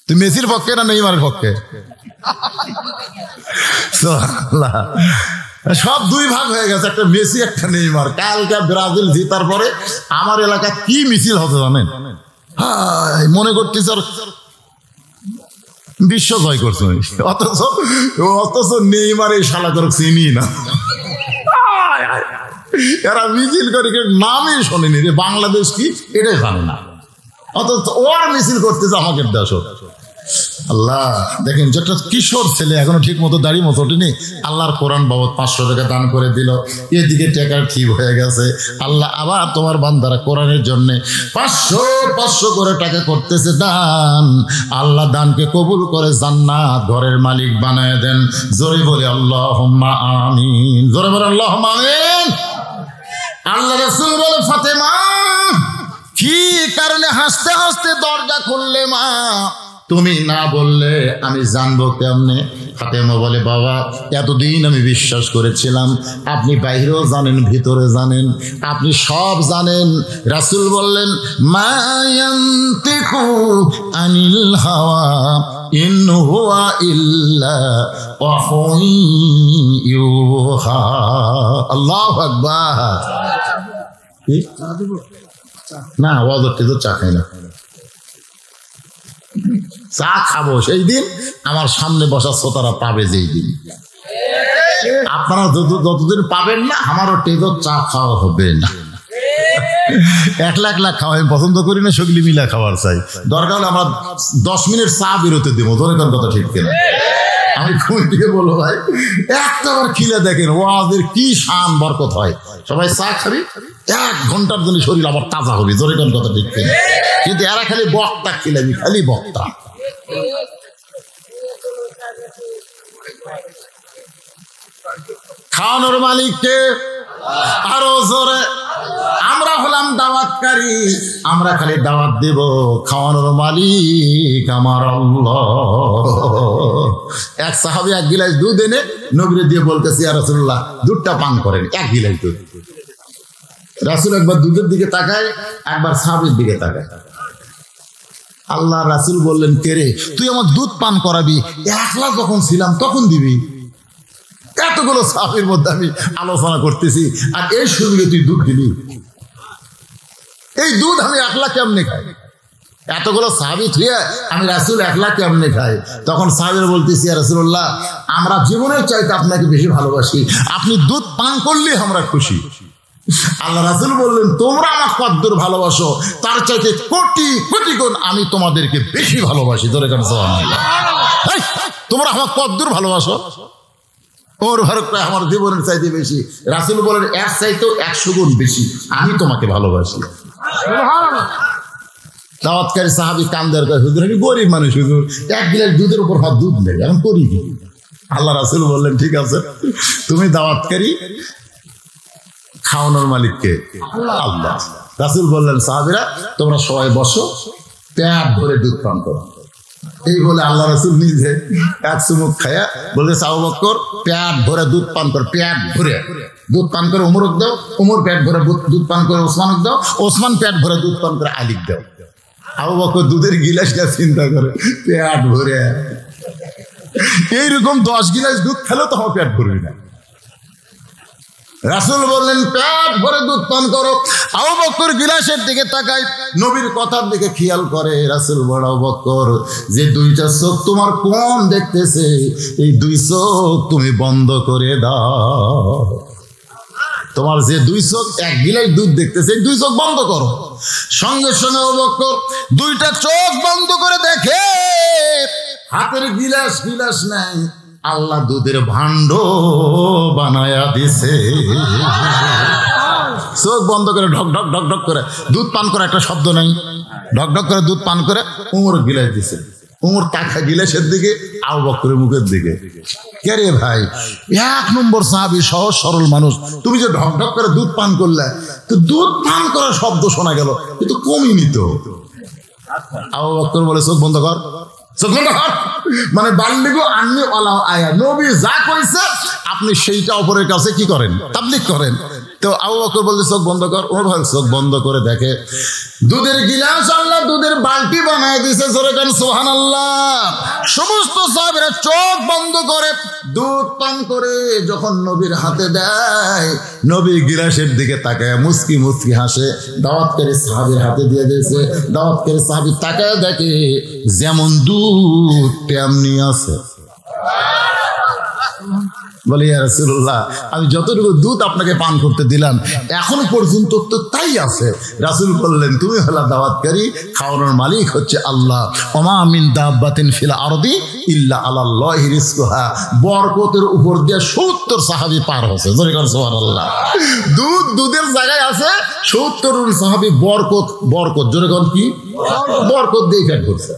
তুই মেসির পক্ষে না নেইমারের পক্ষে? সব 2 ভাগ হয়ে গেছে, একটা মেসি একটা নেইমার। কালকে ব্রাজিল জিতার পরে আমার এলাকা কি মিছিল হতে জানেন? মনে করতেছ বিশ্ব জয় করছে, অথচ নেইমার এই শালা করে চিনি না। এরা মিছিল করে নামই শোনেনি রে, বাংলাদেশ কি এটাই জানে না, অথচ ওর মিছিল করতেছে আমাকে দেশ। আল্লাহ দেখেন, যেটা কিশোর ছেলে এখনো ঠিক মতো দাড়ি মতো ওঠেনি, আল্লাহর কোরআন বাবদ 500 টাকা দান করে দিল। এদিকে টাকা ঠিক হয়ে গেছে। আল্লাহ আবার তোমার বান্দারা কোরআনের জন্য 500 করে টাকা করতেছে দান। আল্লাহ দানকে কবুল করে জান্নাত ঘরের মালিক বানায় দেন। জোরে বলে আল্লাহুম্মা আমিন। জোরে বলে আল্লাহুম্মা আমিন। আল্লাহ রাসূল বলে, ফাতেমা কি কারণে হাসতে হাসতে দরজা খুললে মা? তুমি না বললে আমি জানবো কেমনে? ফাতেমা বলে, বাবা এতদিন আমি বিশ্বাস করেছিলাম আপনি বাইরেও জানেন ভিতরে জানেন, আপনি সব জানেন। রাসূল বললেন, মা ইয়ান্তিকু আনিল হাওয়া ইন হুয়া ইল্লা ওয়াহুন ইউহা। আল্লাহু আকবার। না ওয়াজতে তো চা খাই না, চা খাবো সেই দিন আমার সামনে বসা শ্রোতারা পাবে যেই দিন। আপনারা যতদিন পাবেন না আমারও টেজো চা খাওয়া হবে না। একলা একলা খাওয়া আমি পছন্দ করি না, সগলি মিলা খাবার চাই। দরকার হলে আমরা 10 মিনিট চা বিরতি দেবো, ধরে কোন কথা ঠিক কিনা? আমি ঘুম থেকে বলবো, ভাই একটাবার খিলে দেখেন ওয়াজের কি শান বরকত হয়। সবাই চা খাবি, 1 ঘন্টার জন্য শরীর আবার তাজা হবে, ধরে কোন কথা ঠিক কিনা? কিন্তু এরা খালি বক্তা খিলাবি, খালি বক্তা। খাওয়ানোর মালিককে আরো জোরে। আমরা হলাম দাওয়াতকারী, আমরা খালি দাওয়াত দেব, খাওয়ানোর মালিক আমার আল্লাহ। এক সাহাবী 1 গিলাস দুধ এনে নবীরে দিয়ে বলতেছে, ইয়া রাসূলুল্লাহ দুধটা পান করেন, 1 গিলাস দুধ। রাসূল একবার দুধের দিকে তাকায়, একবার সাহাবীর দিকে তাকায়। আল্লাহ রাসূল বললেন, কে রে তুই আমার দুধ পান করাবি? একলা যখন ছিলাম তখন দিবি। এতগুলো সাহাবীর মধ্যে আমি আলোচনা করতেছি আর এই সুযোগে তুই দুধ দিবি? এই দুধ আমি একলা কেমনে খাই? এতগুলো সাহাবী থুয়ে আমি রাসূল একলা কেমনে খাই? তখন সাহাবীরা বলতেছি, ইয়া রাসূলুল্লাহ আমরা জীবনের চাইতে আপনাকে বেশি ভালোবাসি, আপনি দুধ পান করলে আমরা খুশি। আল্লাহ রাসূল বললেন, তোমরা আমার কদ্দুর ভালোবাসো তার চাইতে কোটি কোটি গুণ আমি তোমাদেরকে বেশি ভালোবাসি। ধরে কেন সুবহানাল্লাহ। তোমরা আমার কদ্দুর ভালোবাসো? ওর ফারুক আমার জীবনের চাইতে বেশি। রাসূল বলেন, এর চাইতেও 100 গুণ বেশি আমি তোমাকে ভালোবাসি। দাওয়াতকারী সাহাবী কান্দার কয়, হুজুর আমি গরিব মানুষ, হুজুর 1 গিলাস দুধের উপর হাত দুধ নেই, এখন করি কি? আল্লাহ রাসূল বললেন, ঠিক আছে তুমি দাওয়াতকারী, খাওয়ানোর মালিককে আল্লাহ। রাসূল বললেন, সাহাবীরা তোমরা সবাই বসো, পেট ভরে দুধ পান করো। এই বলে আল্লাহ রাসূল নিজে 1 চুমুক খায়া বলতেছে, আবু বকর পেট ভরে দুধ পান কর, পেট ভরে দুধ পান করে উমরক দাও, উমর পেট ভরে দুধ পান করে ওসমানক দাও, ওসমান পেট ভরে দুধ পান করে আলীক দাও। আবু বকর দুধের গিলাসটা চিন্তা করে পেট ভরে। এইরকম 10 গিলাস দুধ খেলেও তোমার পেট ভরবি না। রাসূল বললেন, পেট ভরে দুধ পান করো। আবু বকর গিলাসের দিকে তাকায়, নবীর কথার দিকে খেয়াল করে। রাসূল বড়, আবু বকর যে 2টা চোখ তোমার কোন দেখতেছে, এই 2 চোখ তুমি বন্ধ করে দাও। তোমার যে 2 চোখ 1 গিলাস দুধ দেখতেছে, 2 চোখ বন্ধ করো। সঙ্গে সঙ্গে আবু বকর 2টা চোখ বন্ধ করে দেখে হাতের গিলাস নাই, আল্লাহ দুধের ভাণ্ড বানায়া দিছে। চোখ বন্ধ করে ঢক ঢক ঢক ঢক করে দুধ পান করে, একটা শব্দ নাই, ঢক ঢক করে দুধ পান করে উমর গিলাস দিছে। উমর তাকা গিলাসের দিকে, আবু বকরের মুখের দিকে। কে রে ভাই, 1 নম্বর সাহাবী, সহজ সরল মানুষ, তুমি যে ঢক ঢক করে দুধ পান করলে, তো দুধ পান করার শব্দ শোনা গেল, কিন্তু কমিনি তো। আবু বকর বলে, চোখ বন্ধ কর, চোখ বন্ধ কর। মানে বাল্লিগো আন্নি ওয়ালা আয়া, নবী যা কইছে আপনি সেইটা অপরের কাছে কি করেন? তাবলীগ করেন। তো আবু বকর বলছে, চোখ বন্ধ কর। ওর ভাই চোখ বন্ধ করে দেখে দুধের গিলাস আল্লাহ দুধের বালতি বানায় দিছে। জোরে গান সুবহানাল্লাহ। সমস্ত সাহাবীরা চোখ বন্ধ করে দুধ পান করে যখন নবীর হাতে দেয়, নবী গিলাসের দিকে তাকায় মুস্কি মুস্কি হাসে। দাওয়াতকারী সাহাবীর হাতে দিয়ে দিয়েছে। দাওয়াতকারী সাহাবী তাকায় দেখে যেমন দুধ তেমনি আছে। বলে, ইয়া রাসূলুল্লাহ আমি যতটুকু দুধ আপনাকে পান করতে দিলাম এখন পর্যন্ত তো তাই আছে। রাসূল বললেন, তুমি হলা দাওয়াতকারী, খাওয়ানোর মালিক হচ্ছে আল্লাহ। ওমা মিন দাব্বাতিন ফিল আরদি ইল্লা আলাল্লাহি রিজকুহা। বরকতের উপর দিয়ে 70 সাহাবী পার হয়েছে। জোরে করে সুবহানাল্লাহ। দুধের জায়গায় আছে 70 সাহাবী বরকত। জোরে করে কি বরকত দিয়ে পেট ভরছে।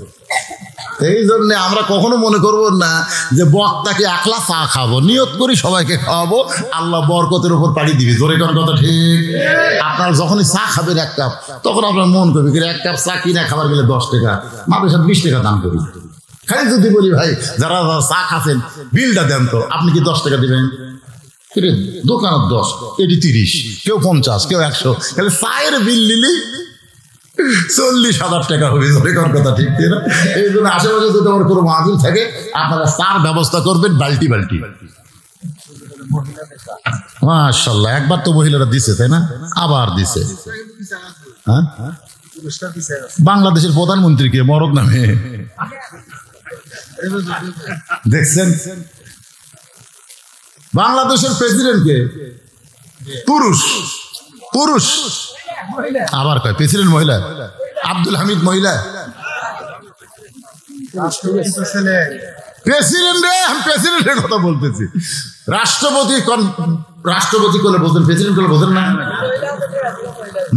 এই জন্য আমরা কখনো মনে করব না যে বক্তাকে একলা চা খাবো, নিয়ত করি সবাইকে খাওয়াবো, আল্লাহ বরকতের উপর পাড়ি দিবি। জোরে কোন কথা ঠিক? আপনার যখনই চা খাবেন এক কাপ, তখন আপনার মন করবে এক কাপ চা কিনা খাবার গেলে 10 টাকা, মাদের সাথে 20 টাকা দাম করি। খালি যদি বলি ভাই যারা চা খাচ্ছেন বিলটা দেন, তো আপনি কি 10 টাকা দিবেন? দোকানের 10, এটি 30, কেউ 50, কেউ 100, খালি চায়ের বিল নিলেই 40,000 টাকা হবে। কথা ঠিক না? এই জন্য আশেপাশে যদি আমার কোনো মাহফিল থাকে, আপনারা চার ব্যবস্থা করবেন বাল্টি বাল্টি। মাশাআল্লাহ, একবার তো মহিলারা দিছে, তাই না? আবার দিছে। হ্যাঁ, বাংলাদেশের প্রধানমন্ত্রীকে মরদ নামে দেখছেন? বাংলাদেশের প্রেসিডেন্টকে পুরুষ পুরুষ, আবার কয় প্রেসিডেন্ট মহিলা। আব্দুল হামিদ মহিলা প্রেসিডেন্ট। প্রেসিডেন্টের কথা বলতেছি। রাষ্ট্রপতি রাষ্ট্রপতি করলে বোঝেন, প্রেসিডেন্ট করলে বোঝেন না।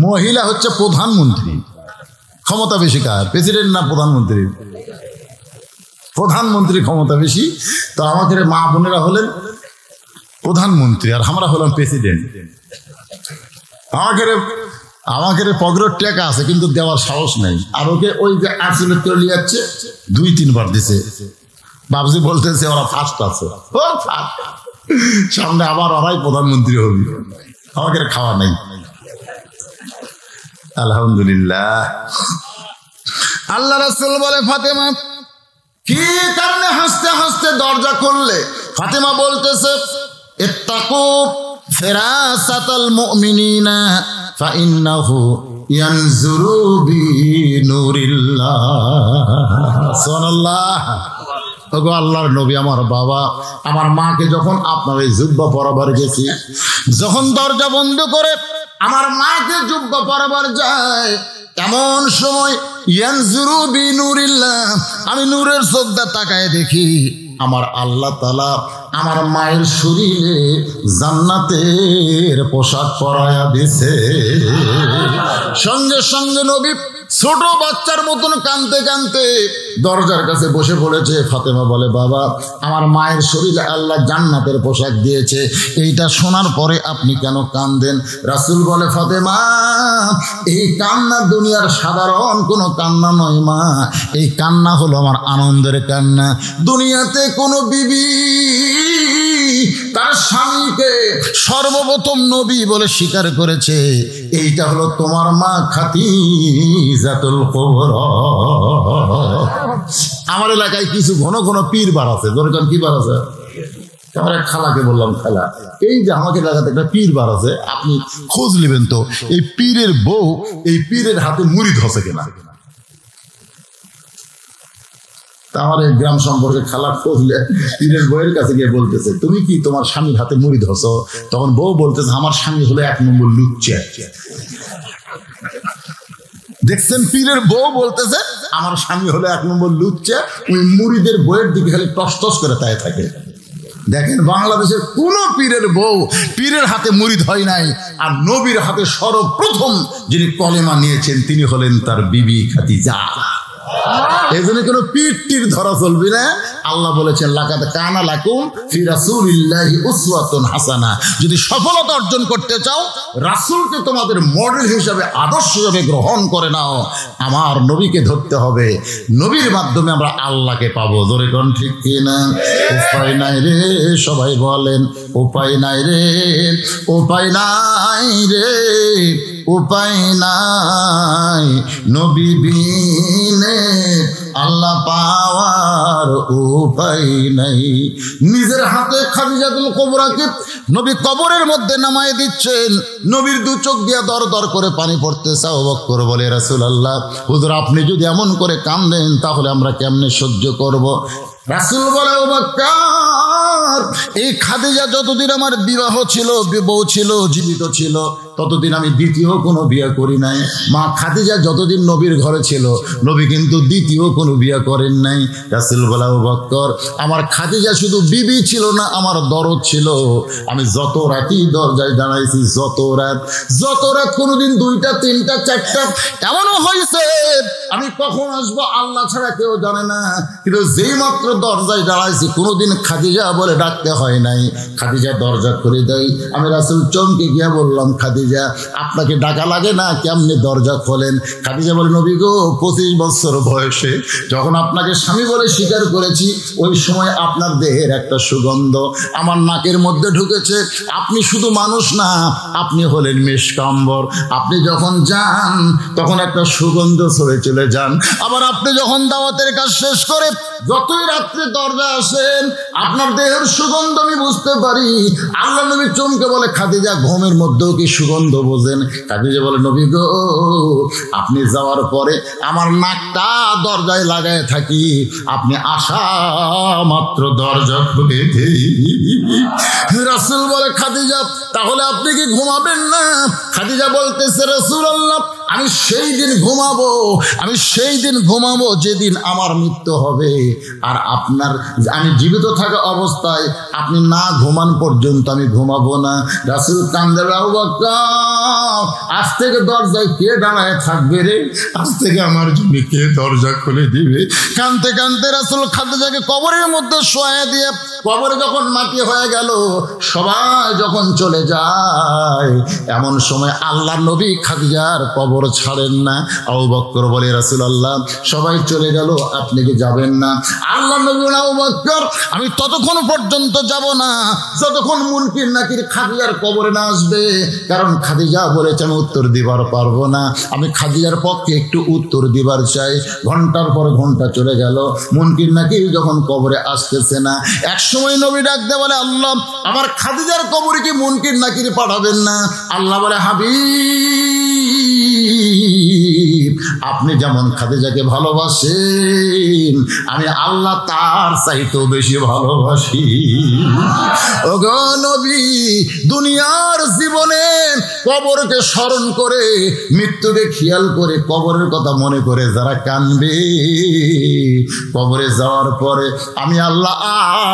মহিলা হচ্ছে প্রধানমন্ত্রী। ক্ষমতা বেশি কার, প্রেসিডেন্ট না প্রধানমন্ত্রী? প্রধানমন্ত্রী ক্ষমতা বেশি। তো আমাদের মা বোনেরা হলেন প্রধানমন্ত্রী আর আমরা হলাম প্রেসিডেন্ট। আমাকে পগরের টাকা আছে কিন্তু দেওয়ার সাহস নাই। আর ওকে ওই যে আসলে চলে যাচ্ছে 2-3 বার দিছে। বাবজি বলতেছে ওরা ফার্স্ট আছে, সামনে আবার ওরাই প্রধানমন্ত্রী হবে, আমাকে খাওয়া নাই। আলহামদুলিল্লাহ। আল্লাহ রাসূল বলে, ফাতেমা কি কারণে হাসতে হাসতে দরজা খুললে? ফাতেমা বলতেছে, ইত্তাকু ফিরাসাতাল মুমিনিনা ফাইন্নাহু ইয়ানজুরু বিনুরিল্লাহ। সুবহানাল্লাহ। ওগো আল্লাহর নবী, আমার বাবা আমার মাকে যখন আপনার এই জুব্বা পরাবার গেছি, যখন দরজা বন্ধ করে আমার মাকে জুব্বা পরাবার যায়, এমন সময় ইয়ানজুরু বিনুরিল্লাহ, আমি নূরের চোখটা তাকায় দেখি আমার আল্লাহ তাআলা আমার মায়ের শরীরে জান্নাতের পোশাক পরায়া দিছে। সঙ্গে সঙ্গে নবী ছোট বাচ্চার মতন কাঁদতে কাঁদতে দরজার কাছে বসে পড়েছে। ফাতেমা বলে, বাবা আমার মায়ের শরীরে আল্লাহ জান্নাতের পোশাক দিয়েছে, এইটা শোনার পরে আপনি কেন কাঁদেন? রাসূল বলে, ফাতেমা এই কান্না দুনিয়ার সাধারণ কোনো কান্না নয় মা, এই কান্না হলো আমার আনন্দের কান্না। দুনিয়াতে কোনো বিবি তার স্বামীকে সর্বপ্রথম নবী বলে স্বীকার করেছে, এইটা হলো তোমার মা খাদিজাতুল কুবরা। আমার এলাকায় কিছু ঘন ঘন পীর বার আছে। দরকার কি বার আছে? আমার এক খালাকে বললাম, খালা এই যে আমাকে এলাকাতে একটা পীর বার আছে, আপনি খোঁজ নেবেন তো এই পীরের বউ এই পীরের হাতে মুরিদ হচ্ছে কিনা। আমার এই গ্রাম সম্পর্কে খালা খোঁজলে পীরের বউয়ের কাছে গিয়ে বলতেছে, তুমি কি তোমার স্বামীর হাতে মুরিদ হচ্ছ? তখন বউ বলতেছে, আমার স্বামী হলো 1 নম্বর লুচ্চা। দেখছেন, পীরের বউ বলতেছে আমার স্বামী হলো 1 নম্বর লুচ্চা। ওই মুরিদের বউয়ের দিকে খালি টস টস করে তাই থাকে। দেখেন, বাংলাদেশের কোন পীরের বউ পীরের হাতে মুরিদ হয় নাই। আর নবীর হাতে সর্বপ্রথম যিনি কলেমা নিয়েছেন তিনি হলেন তার বিবি খাদিজা। এই জন্য কোনো পীর টির ধরা চলবে না। আল্লাহ বলেছেন, লাকাদ কানা লাকুম ফি রাসূলিল্লাহি উসওয়াতুন হাসানা। যদি সফলতা অর্জন করতে চাও, রাসূলকে তোমাদের মডেল হিসেবে আদর্শ হিসেবে গ্রহণ করে নাও। আমার নবীকে ধরতে হবে, নবীর মাধ্যমে আমরা আল্লাহকে পাবো। জোরে কোন ঠিক কিনা? উপায় নাই রে, সবাই বলেন উপায় নাই রে, উপায় নাই রে, উপায় নাই নবী বিনে আল্লাহ পাওয়ার উপায় নাই। নিজের হাতে খাদিজাতুল কুবরাকে নবী কবরের মধ্যে নামায় দিচ্ছেন। নবীর 2 চোখ দিয়ে দর দর করে পানি পড়তেছে। আবু বকর বলে, রাসূলুল্লাহ হুজুর আপনি যদি এমন করে কাঁদেন তাহলে আমরা কেমনে সহ্য করব? রাসূল বলে, আবু বকর এই খাদিজা যতদিন আমার বিবাহ ছিল, বউ ছিল, জীবিত ছিল, ততদিন আমি দ্বিতীয় কোনো বিয়ে করি নাই। মা খাদিজা যতদিন নবীর ঘরে ছিল, নবী কিন্তু দ্বিতীয় কোনো বিয়ে করেন নাই। রাসূল বলে, আবু বকর, আমার খাদিজা শুধু বিবি ছিল না, আমার দরদ ছিল। আমি যত রাতই দরজায় দাঁড়াইছি, যত রাত, কোনোদিন 2টা 3টা 4টা, এমনও হয়েছে আমি কখন আসবো আল্লাহ ছাড়া কেউ জানে না, কিন্তু যেই মাত্র দরজায় দাঁড়াইছি কোনোদিন খাদিজা বলে ডাকতে হয় নাই। খাদিজা দরজা খুলে দেয়, আমি রাসূল চমকে গিয়া বললাম, খাদিজা আপনাকে ডাকা লাগে না, কেমনে দরজা খোলেন? খাদিজা বলে, নবী গো, 25 বছর বয়সে যখন আপনাকে স্বামী বলে স্বীকার করেছি, ওই সময় আপনার দেহের একটা সুগন্ধ আমার নাকের মধ্যে ঢুকেছে। আপনি শুধু মানুষ না, আপনি হলেন মিশকাম্বর। আপনি যখন যান তখন একটা সুগন্ধ ছড়ে চলে যান। আবার আপনি যখন দাওয়াতের কাজ শেষ করে যতই রাত্রে দরজা আসেন, আপনার দেহের সুগন্ধ আমি বুঝতে পারি। আল্লাহ নবী চমকে বলে, খাদিজা ঘুমের মধ্যেও কি সুগন্ধ বোঝেন? খাদিজা বলে, নবী গো, আপনি যাওয়ার পরে আমার নাকটা দরজায় লাগায় থাকি, আপনি আসা মাত্র দরজা খুলে দেই। রাসূল বলে, খাদিজা তাহলে আপনি কি ঘুমাবেন না? খাদিজা বলতেছে, রাসূলুল্লাহ, আমি সেই দিন ঘুমাবো যেদিন আমার মৃত্যু হবে। আর আপনার, আমি জীবিত থাকা অবস্থায় আপনি না ঘুমান পর্যন্ত আমি ঘুমাবো না। রাসূল কান্দে, আবু বকর, আজ থেকে দরজায় কে দাঁড়ায় থাকবে রে? আজ থেকে আমার জন্য কে দরজা খুলে দিবে? কানতে কানতে রাসূল খাদিজাকে কবরের মধ্যে শোয়া দিয়ে, কবরে যখন মাটি হয়ে গেল, সবাই যখন চলে যায়, এমন সময় আল্লাহ নবী খাদিজার কবর ছাড়েন না। আবু বকর বলে, রাসূলুল্লাহ, সবাই চলে গেল, আপনি কি যাবেন না? আল্লাহ নবী বলে, আবু বকর, আমি ততক্ষণ পর্যন্ত যাব না যতক্ষণ মুনকির নাকির খাদিজার কবরে না আসবে। কারণ খাদিজা বলেছে আমি উত্তর দিবার পারবো না, আমি খাদিজার পক্ষে একটু উত্তর দিবার চাই। ঘন্টার পর ঘন্টা চলে গেল, মুনকির নাকির যখন কবরে আসতেছে না, এক সময় নবী ডাক দিয়ে বলে, আল্লাহ, আমার খাদিজার কবরে কি মুনকির নাকির পাঠাবেন না? আল্লাহ বলে, হাবিব, আপনি যেমন খাদিজাকে ভালোবাসেন, আমি আল্লাহ তার চাইতেও বেশি ভালোবাসি। ওগো নবী, দুনিয়ার জীবনে কবরকে স্মরণ করে, মৃত্যুকে খেয়াল করে, কবরের কথা মনে করে যারা কানবে, কবরে যাওয়ার পরে আমি আল্লাহ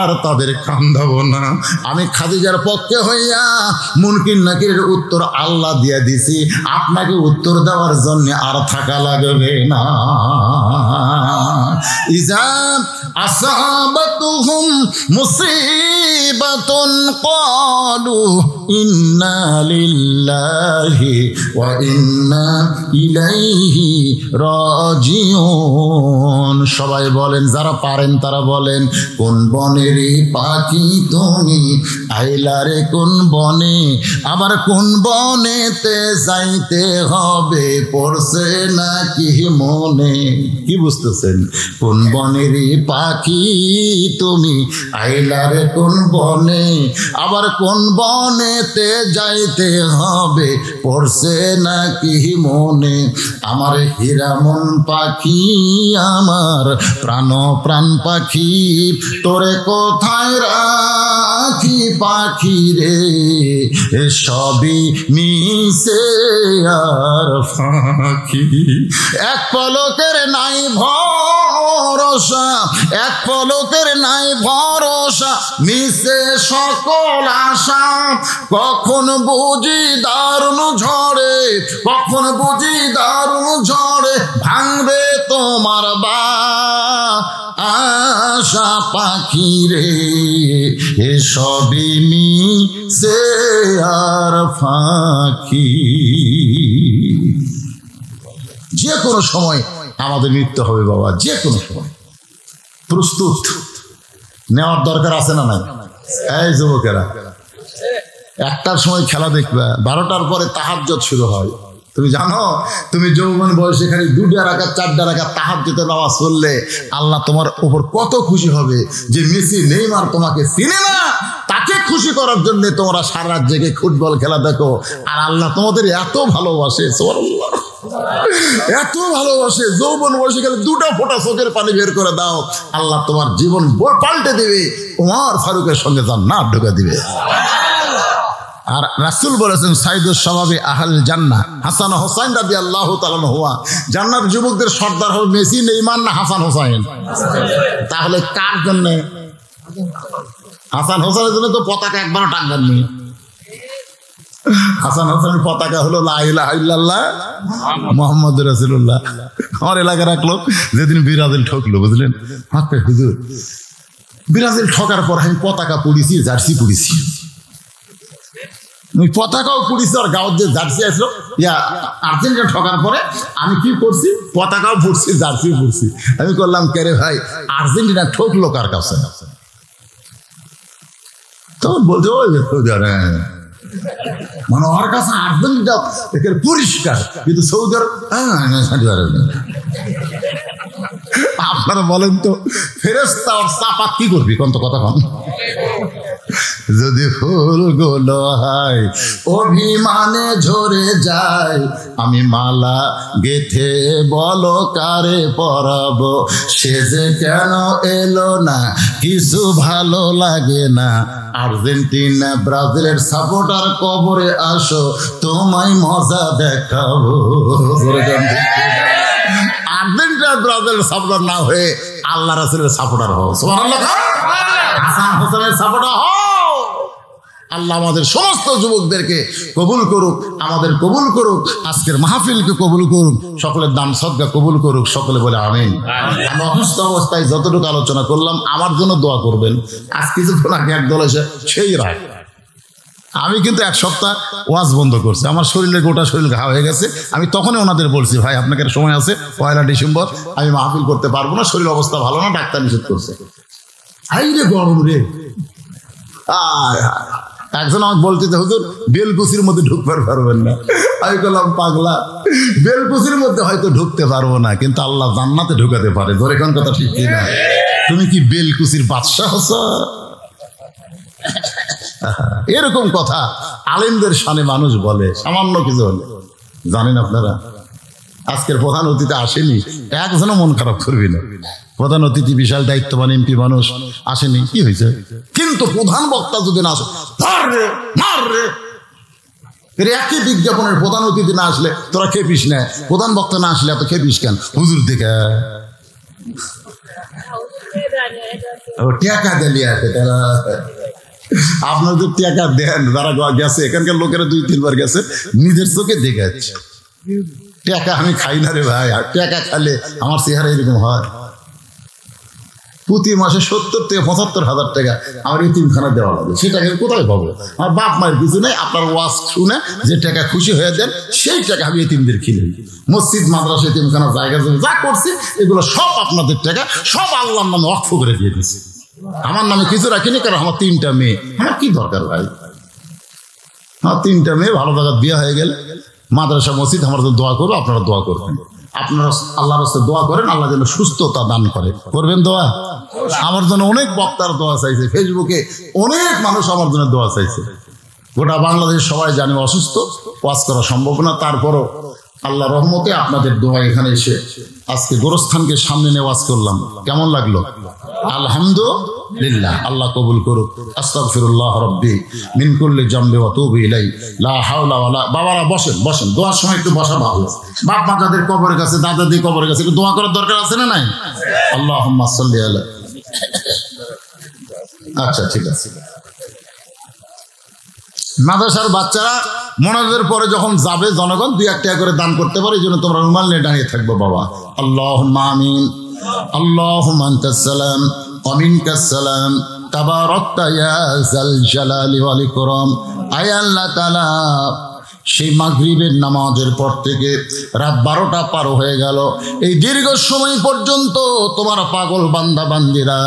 আর তাদের কান্দাবো না। আমি খাদিজার পক্ষে হইয়া মুনকির নাকিরের উত্তর আল্লাহ দিয়ে দিছি, আপনাকে উত্তর দেওয়ার জন্য আর থাকা লাগবে না। ইজা আসাবাতুহুম মুসিবাতুন ক্বালু ইন্না লিল্লাহি ওয়া ইন্না ইলাইহি রাজিউন। সবাই বলেন, যারা পারেন তারা বলেন, কোন বনের পাখি তুমি, আইলারে কোন বনে, আবার কোন বনেতে যাইতে হবে, পড়ছে নাকি মনে? কি বুঝতেছেন? কোন বনের পাখি তুমি, আইলারে কোন বনে, আবার কোন বনেতে যাইতে হবে, পড়ছে নাকি মনে? আমার হীরামন পাখি, আমার প্রাণ পাখি, তোরে কোথায় রাখি পাখি রে, সবই মিশে আর ফাঁকি। এক পলকের নাই ভরসা, এক পলকের নাই ভরসা, মিশে সকল আশা। কখন বুঝি দারুণ ঝড়ে, কখন বুঝি দারুণ ঝড়ে, ভাঙবে তোমার আশা পাখি রে, সবই মিশে আর ফাঁকি। যে কোনো সময় আমাদের মৃত্যু হবে বাবা, যে কোনো সময়। প্রস্তুত নেওয়ার দরকার আছে না নাই? এই যুবকেরা, 1টার সময় খেলা দেখবা, 12টার পরে তাহাজ্জুদ শুরু হয়। তুমি জানো, তুমি যৌবন বয়সে খালি 2টা রাকাত 4টা রাকাত তাহাজ্জুদের নামাজ পড়লে আল্লাহ তোমার উপর কত খুশি হবে। যে মেসি নেইমার তোমাকে চিনে না, তাকে খুশি করার জন্য তোমরা সারা রাত জেগে ফুটবল খেলা দেখো, আর আল্লাহ তোমাদের এত ভালোবাসে, সুবহানাল্লাহ, এত ভালোবাসে। যৌবন বয়সে খালি 2টা ফোঁটা চোখের পানি বের করে দাও, আল্লাহ তোমার জীবন পাল্টে দিবে, ওমর ফারুকের সঙ্গে জান্নাত ঢুকে দিবে। আর রাসূল বলেছেন সাইদুস শাবাবি আহল জান্নাহ হাসান ও হুসাইন রাদিয়াল্লাহু তাআলা হুয়া, জান্নাত যুবকদের সর্দার হবে মেসি নেইমার না হাসান হুসাইন? তাহলে কার জন্য? হাসান হোসেনের জন্য তো পতাকা একবারও টাঙ্গাননি। হাসান হোসেনের পতাকা হলো লা ইলাহা ইল্লাল্লাহ মুহাম্মাদুর রাসূলুল্লাহ। আমার এলাকার এক লোক যেদিন ব্রাজিল ঠকলো, বুঝলেন, হুজুর ব্রাজিল ঠকার পর আমি পতাকা পড়েছি, জার্সি পড়েছি, ওই পতাকাও পড়েছি, আর গাঁও যে জার্সি আসলো আর্জেন্টিনা ঠকার পরে আমি কি করছি, পতাকাও পড়ছি, জার্সিও পড়ছি। আমি করলাম কেরে ভাই, আর্জেন্টিনা ঠকলো কার কাছে? তখন বলছে ওই মানে ওর কাছে আর্জেন্টিনা পরিষ্কার, কিন্তু সৌদি আরব। আপনারা বলেন তো, ফেরেশতা আর চাপাত কি করবি? কোন তো কথা কম, যদি ফুলগুলো হয় অভিমানে ঝরে যায়, আমি মালা গেথে বলো কারে পরাবো, সে যে কেন এলো না কিছু ভালো লাগে না। আর্জেন্টিনা ব্রাজিলের সাপোর্টার কবরে আসো, তোমায় মজা দেখাবো। আর্জেন্টিনা ব্রাজিলের সাপোর্টার না হয়ে আল্লাহ রাসূলের সাপোর্টার হও। সুবহানাল্লাহ। হাসান হোসেনের সাপোর্টার হও। আল্লাহ আমাদের সমস্ত যুবকদেরকে কবুল করুক, আমাদের কবুল করুক, আজকের মাহফিলকে কবুল করুক, সকলের দান সদকা কবুল করুক, সকলে বলে আমিন। আমি অসুস্থ অবস্থায় যতটুকু আলোচনা করলাম আমার জন্য দোয়া করবেন। আজ কিছুক্ষণ আগে একদল এসে সেই রায়, আমি কিন্তু এক সপ্তাহ ওয়াজ বন্ধ করছি, আমার শরীরে গোটা শরীর ঘা হয়ে গেছে। আমি তখনই ওনাদের বলছি, ভাই আপনাকে সময় আছে, 1 ডিসেম্বর আমি মাহফিল করতে পারবো না, শরীর অবস্থা ভালো না, ডাক্তার নিষেধ করছে। হাই রে গরম রে। একজন আমাকে বলছে যে হুজুর বেলকুচির মধ্যে ঢুকতে পারবেন না। আমি বললাম পাগলা, বেলকুচির মধ্যে হয়তো ঢুকতে পারবো না, কিন্তু আল্লাহ জান্নাতে ঢুকাতে পারে। ধরে কোন কথা ঠিক না? তুমি কি বেলকুচির বাদশাহ হচ্ছ? এরকম কথা আলেমদের শানে মানুষ বলে, সামান্য কিছু হলে। জানেন আপনারা আজকের প্রধান অতিথি আসেনি, একজনও মন খারাপ করবি না। প্রধান অতিথি বিশাল দায়িত্ববান এমপি মানুষ আসেনি, কি হয়েছে? কিন্তু প্রধান বক্তা যদি না আসে, একই বিজ্ঞাপনের প্রধান অতিথি না আসলে তোরা খেপিস না, প্রধান বক্তা না আসলে এত খেপিস কেন? হুজুর দেখে টাকা দিলি আছে তারা, আপনার তো টাকা দেন, যারা গেছে এখানকার লোকেরা 2-3 বার গেছে, নিজের চোখে দেখে যাচ্ছে। টাকা আমি খাই না রে ভাই, আর টাকা খালে আমার চেহারা এরকম হয়। প্রতি মাসে 70 থেকে 75 হাজার টাকা আমার এতিমখানা দেওয়া লাগে, সেটাকে কোথায় পাবো? আমার বাপ মায়ের কিছু নেই, আপনার ওয়াজ শুনে যে টাকা খুশি হয়ে দেন সেই টাকা আমি এতিমদের কিনে, মসজিদ মাদ্রাসা এতিমখানা জায়গা যা করছি এগুলো সব আপনাদের টাকা, সব আল্লাহর নামে ওয়াকফ করে দিয়ে দিচ্ছি। আমার নামে কিছু রাখিনি, কারণ আমার 3টা মেয়ে, আমার কি দরকার ভাই? আমার 3টা মেয়ে ভালো জায়গা বিয়ে হয়ে গেলে মাদ্রাসা মসজিদ আমার জন্য দোয়া করবো, আপনারা দোয়া করবেন। আপনারা আল্লাহর রাস্তায় দোয়া করেন, আল্লাহ যেন সুস্থতা দান করে। করবেন দোয়া? আমার জন্য অনেক বক্তার দোয়া চাইছে, ফেসবুকে অনেক মানুষ আমার জন্য দোয়া চাইছে। গোটা বাংলাদেশ সবাই জানে অসুস্থ, ওয়াজ করা সম্ভব না, তারপরও আল্লাহ রহমতে আপনাদের দোয়া এখানে এসে আজকে গোরস্থানকে সামনে নিয়ে ওয়াজ করলাম। কেমন লাগলো? আলহামদুলিল্লাহ। আল্লাহ কবুল করুক। আস্তাগফিরুল্লাহ রাব্বি মিন কুল্লি জামবি ওয়া তুবু ইলাইহি লা হাওলা ওয়ালা। বাবারা বসেন, বসেন, দোয়ার সময় একটু বসা ভালো। বাপ মা যাদের কবরের কাছে, দাদা দি কবরের কাছে একটু দোয়া করার দরকার আছে না নাই? আল্লাহুম্মা সাল্লি আলা। আচ্ছা ঠিক আছে। মাদ্রাসার বাচ্চারা মোনাজাতের পরে যখন যাবে, জনগণ 2-1 টাকা করে দান করতে পারে, এই জন্য তোমরা রুমাল নিয়ে দাঁড়িয়ে থাকবো বাবা। আল্লাহুম্মা আমিন। আল্লাহুম্মা আনতাস সালাম ওয়া মিনকাস সালাম তাবারাকতা ইয়া যাল জালালি ওয়াল ইকরাম। আয় আল্লাহ তাআলা, সেই মাগরিবের নামাজের পর থেকে রাত 12টা পার হয়ে গেল, এই দীর্ঘ সময় পর্যন্ত তোমার পাগল বান্দা বান্দিরা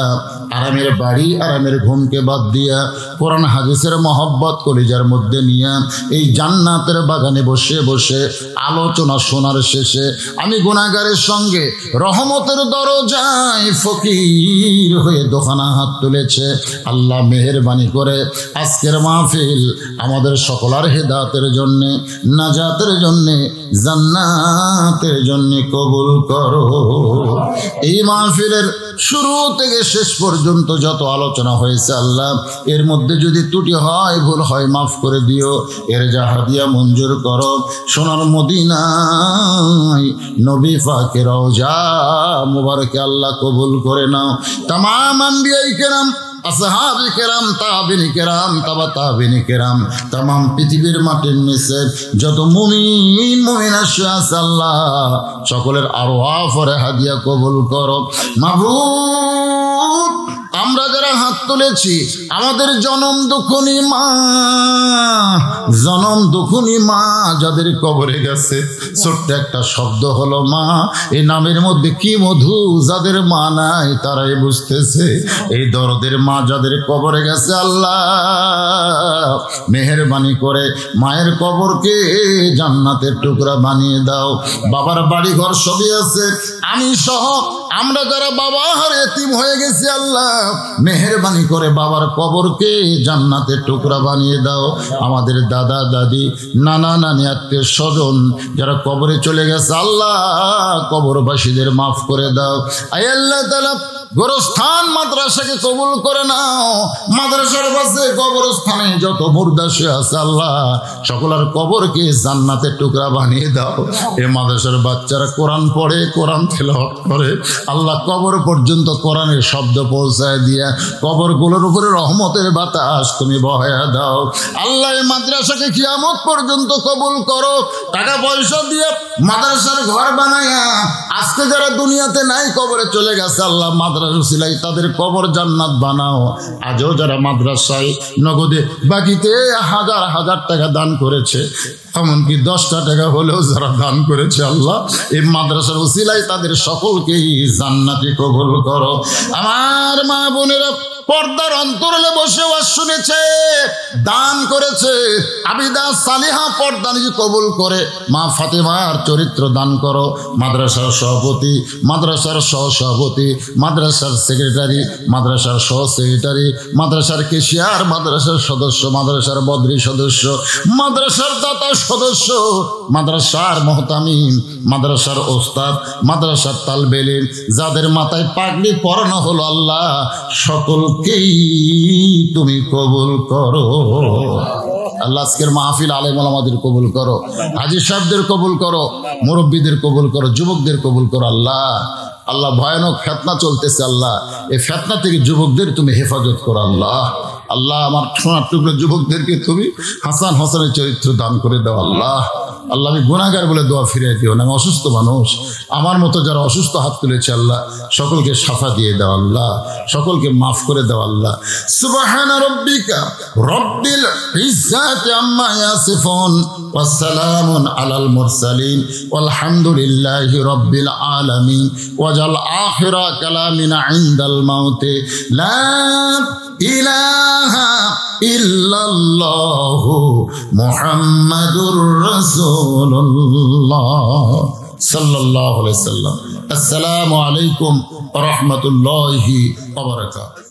আরামের বাড়ি, আরামের ঘুমকে বাদ দিয়া কোরআন হাদিসের মহব্বত কলিজার মধ্যে নিয়ে এই জান্নাতের বাগানে বসে বসে আলোচনা শোনার শেষে আমি গুনাহগারের সঙ্গে রহমতের দরজায় ফকির হয়ে দোকানা হাত তুলেছে। আল্লাহ মেহেরবানি করে আজকের মাহফিল আমাদের সকলের হেদায়েতের জন্যে নাজাতের জন্যে, জান্নাতের জন্যে কবুল করো। এই মাহফিলের শুরু থেকে শেষ পর্যন্ত যত আলোচনা হয়েছে আল্লাহ, এর মধ্যে যদি ত্রুটি হয়, ভুল হয়, মাফ করে দিও। এর যা হাদিয়া মঞ্জুর করো। সোনার মদিনায় নবী পাকের রওজা মুবারকে আল্লাহ কবুল করে নাও। তামাম আম্বিয়ায়ে কেরাম, আসহাবে কেরাম, তাবিঈন কেরাম, তাবা তাবিঈন কেরাম, তামাম পৃথিবীর মাটির নিচে যত মুমিন মুমিনা আছে আল্লাহ, সকলের আরওয়াহ পরে হাদিয়া কবুল করো। মাবুদ, আমরা যারা হাত তুলেছি, আমাদের জনম দুঃখনী মা, জনম দুঃখনী মা যাদের কবরে গেছে, ছোট্ট একটা শব্দ হলো মা। এই নামের মধ্যে কি মধু, যাদের মা নাই তারাই বুঝতেছে। এই দরদের মা যাদের কবরে গেছে আল্লাহ, মেহেরবানি করে মায়ের কবরকে জান্নাতের টুকরা বানিয়ে দাও। বাবার বাড়ি ঘর সবই আছে, আমি সহ আমরা যারা বাবা হার এতিম হয়ে গেছি আল্লাহ, মেহেরবানি করে বাবার কবরকে জান্নাতের টুকরা বানিয়ে দাও। আমাদের দাদা দাদি, নানা নানি, আত্মীয় স্বজন যারা কবরে চলে গেছে আল্লাহ, কবরবাসীদের মাফ করে দাও। আয় আল্লাহ তাআলা, গোরস্থান মাদ্রাসাকে কবুল করে নাও। মাদ্রাসার পাশে কবরস্থানে যত মুর্দাসে আছে আল্লাহ, সকলের কবরকে জান্নাতের টুকরা বানিয়ে দাও। এই মাদ্রাসার বাচ্চারা কোরআন পড়ে, কোরআন তেলাওয়াত করে আল্লাহ, কবর পর্যন্ত কোরআনের শব্দ পৌঁছায় দিয়া কবরগুলোর উপরে রহমতের বাতাস তুমি বহায়া দাও আল্লাহ। এই মাদ্রাসাকে কিয়ামত পর্যন্ত কবুল করো। টাকা পয়সা দিয়ে মাদ্রাসার ঘর বানায়া আজকে যারা দুনিয়াতে নাই, কবরে চলে গেছে আল্লাহ, মাদ্রাসা সিলাই তাদের কবর জান্নাত বানাও। আজও যারা মাদ্রাসায় নগদে বাকিতে হাজার হাজার টাকা দান করেছে, এমনকি 10টা টাকা হলেও যারা দান করেছে আল্লাহ, এই মাদ্রাসার উসিলায় তাদের সকলকেই জান্নাতে কবুল করো। আমার মা বোনেরা পর্দার অন্তরালে বসে ওয়াজ শুনেছে, দান করেছে, আবিদা সালিহা পর্দা নিজে কবুল করে মা ফাতেমার চরিত্র দান করো। মাদ্রাসার সভাপতি, মাদ্রাসার সহসভাপতি, মাদ্রাসার সেক্রেটারি, মাদ্রাসার সহ সেক্রেটারি, মাদ্রাসার কেশিয়ার, মাদ্রাসার সদস্য, মাদ্রাসার বদরি সদস্য, মাদ্রাসার দাতা সদস্য, মাদ্রাসার মুহতামিম, মাদ্রাসার ওস্তাদ, মাদ্রাসার তালবে ইলম, যাদের মাথায় পাগড়ি পরানো হলো আল্লাহ, সকলকেই তুমি কবুল করো আল্লাহ। আজকের মাহফিল আলেম ওলামাদের কবুল করো, হাজী সাহেবদের কবুল করো, মুরব্বীদের কবুল করো, যুবকদের কবুল করো আল্লাহ। আল্লাহ, ভয়ানক ফিতনা চলতেছে আল্লাহ, এই ফিতনা থেকে যুবকদের তুমি হেফাজত করো আল্লাহ। আল্লাহ, আমার সোনার টুকরো যুবকদেরকে তুমি হাসান হোসেনের চরিত্র দান করে দাও আল্লাহ। আল্লাহ, আমি গুনাহগার বলে দোয়া ফিরিয়ে দিও না, আমি অসুস্থ মানুষ, আমার মতো যারা অসুস্থ হাত তুলেছে আল্লাহ, সকলকে শাফা দিয়ে দাও আল্লাহ, সকলকে মাফ করে দাও আল্লাহ। সুবহানা রাব্বিকা রব্বিল ইজ্জাতি আম্মা ইয়াসিফুন ওয়া সালামুন আলাল মুরসালিন ওয়ালহামদুলিল্লাহি রাব্বিল আলামিন। ওয়াজাল আখিরা কালামিনা ইনদাল মাউতি লা ইলাহা ইল্লাল্লাহু মুহাম্মাদুর রাসূলুল্লাহ সাল্লাল্লাহু আলাইহি ওয়াসাল্লাম। আসসালামু আলাইকুম ওয়া রাহমাতুল্লাহি ওয়া বারাকাতুহু।